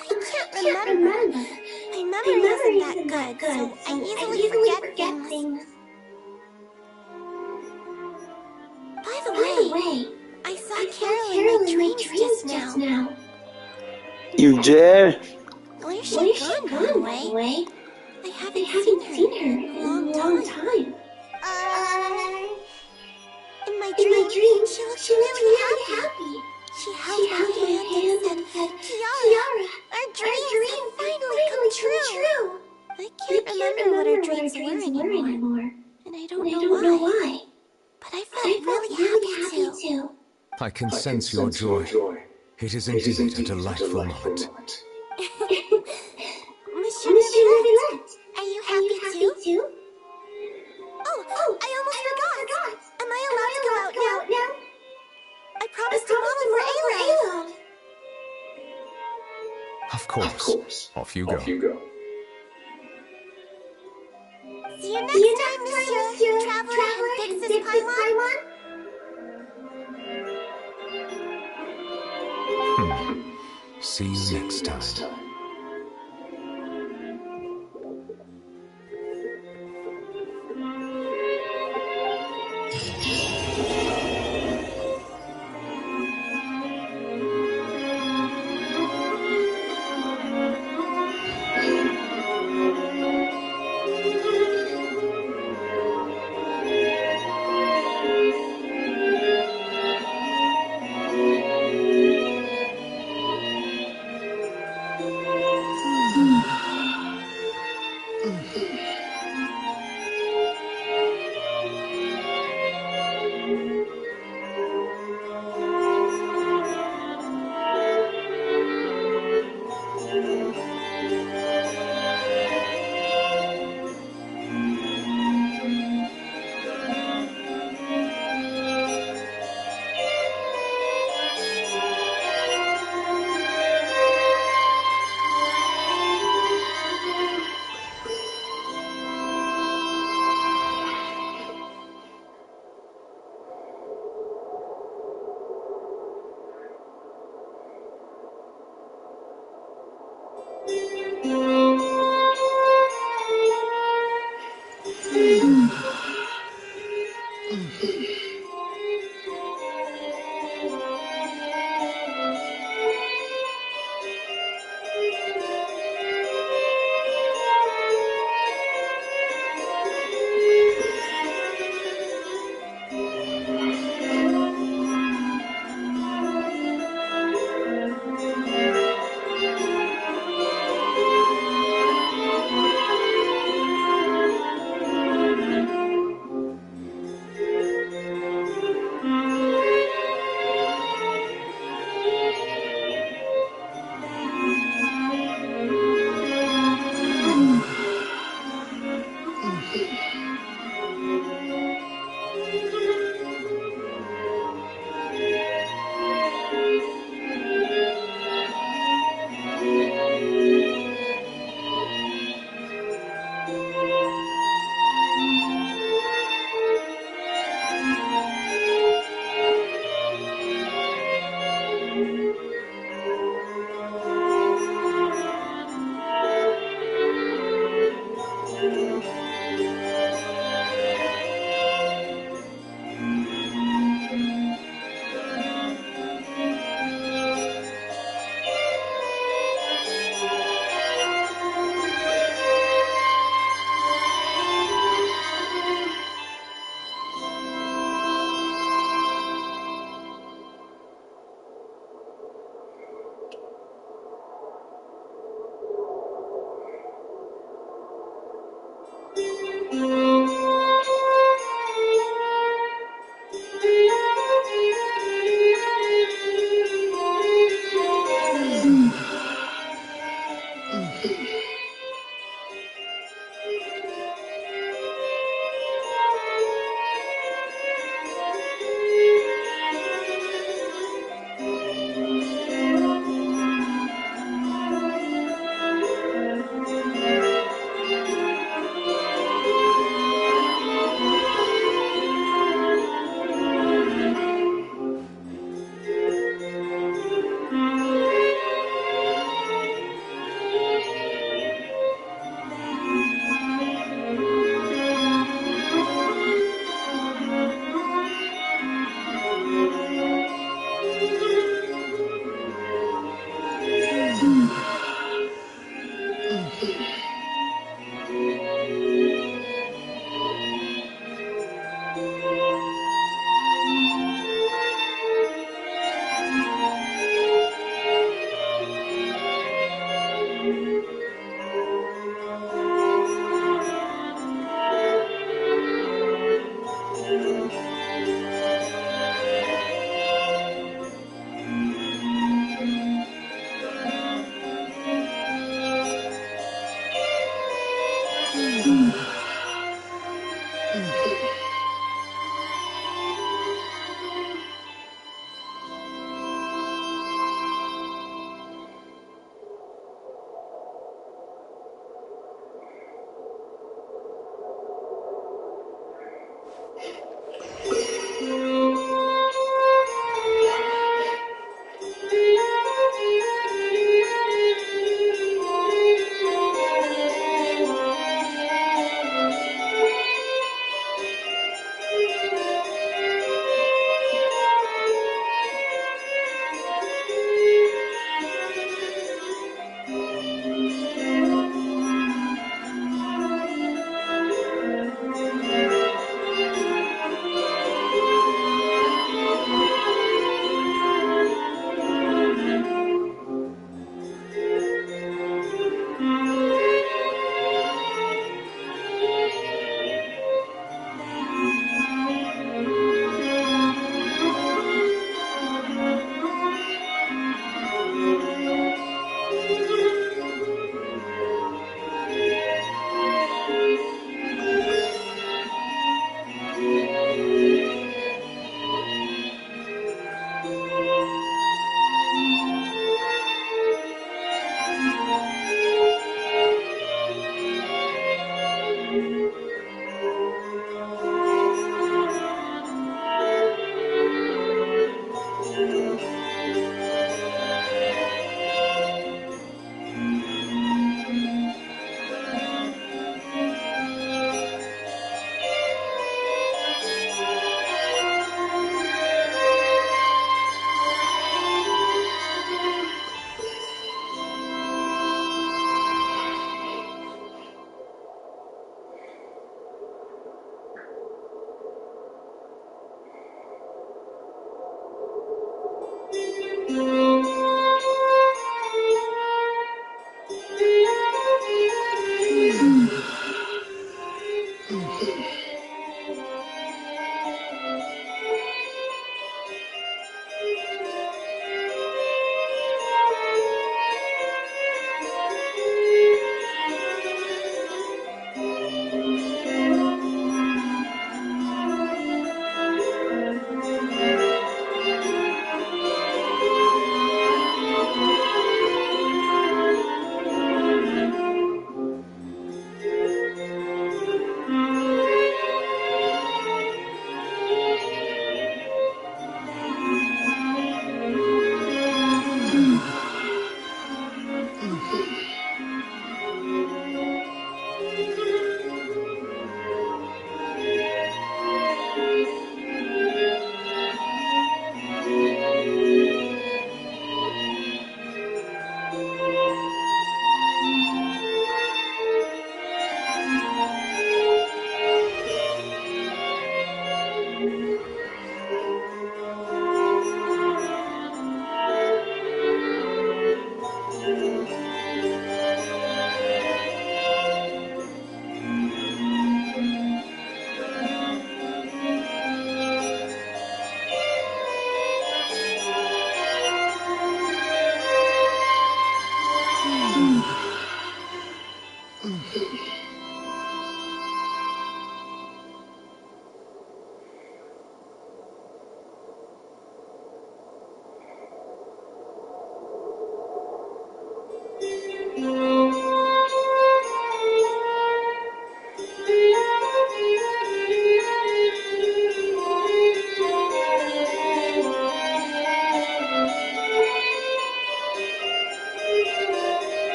I can't remember. My memory isn't that good, so I easily forget things. By the way, I saw Carol in my dreams just now. You did? Where's she gone, by the way? I haven't seen her in a long time. In my dream, she looked really happy. She held my hand and said, Kiara, our dreams have finally come true. I can't remember what our dreams were anymore, and I don't know why. But I felt really happy too. I can sense your joy. It is indeed a delightful moment. Monsieur Neurvillette, are you happy too? Oh, I almost forgot. Am I allowed to go out now? I promised to Mama for Aloud. Of course. Off you go. See you next time, Monsieur Traveler and Princess Paimon. See you next time.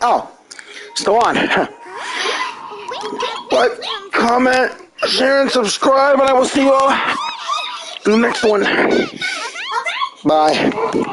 Oh, still on. Like, comment, share, and subscribe, and I will see you all in the next one. Bye.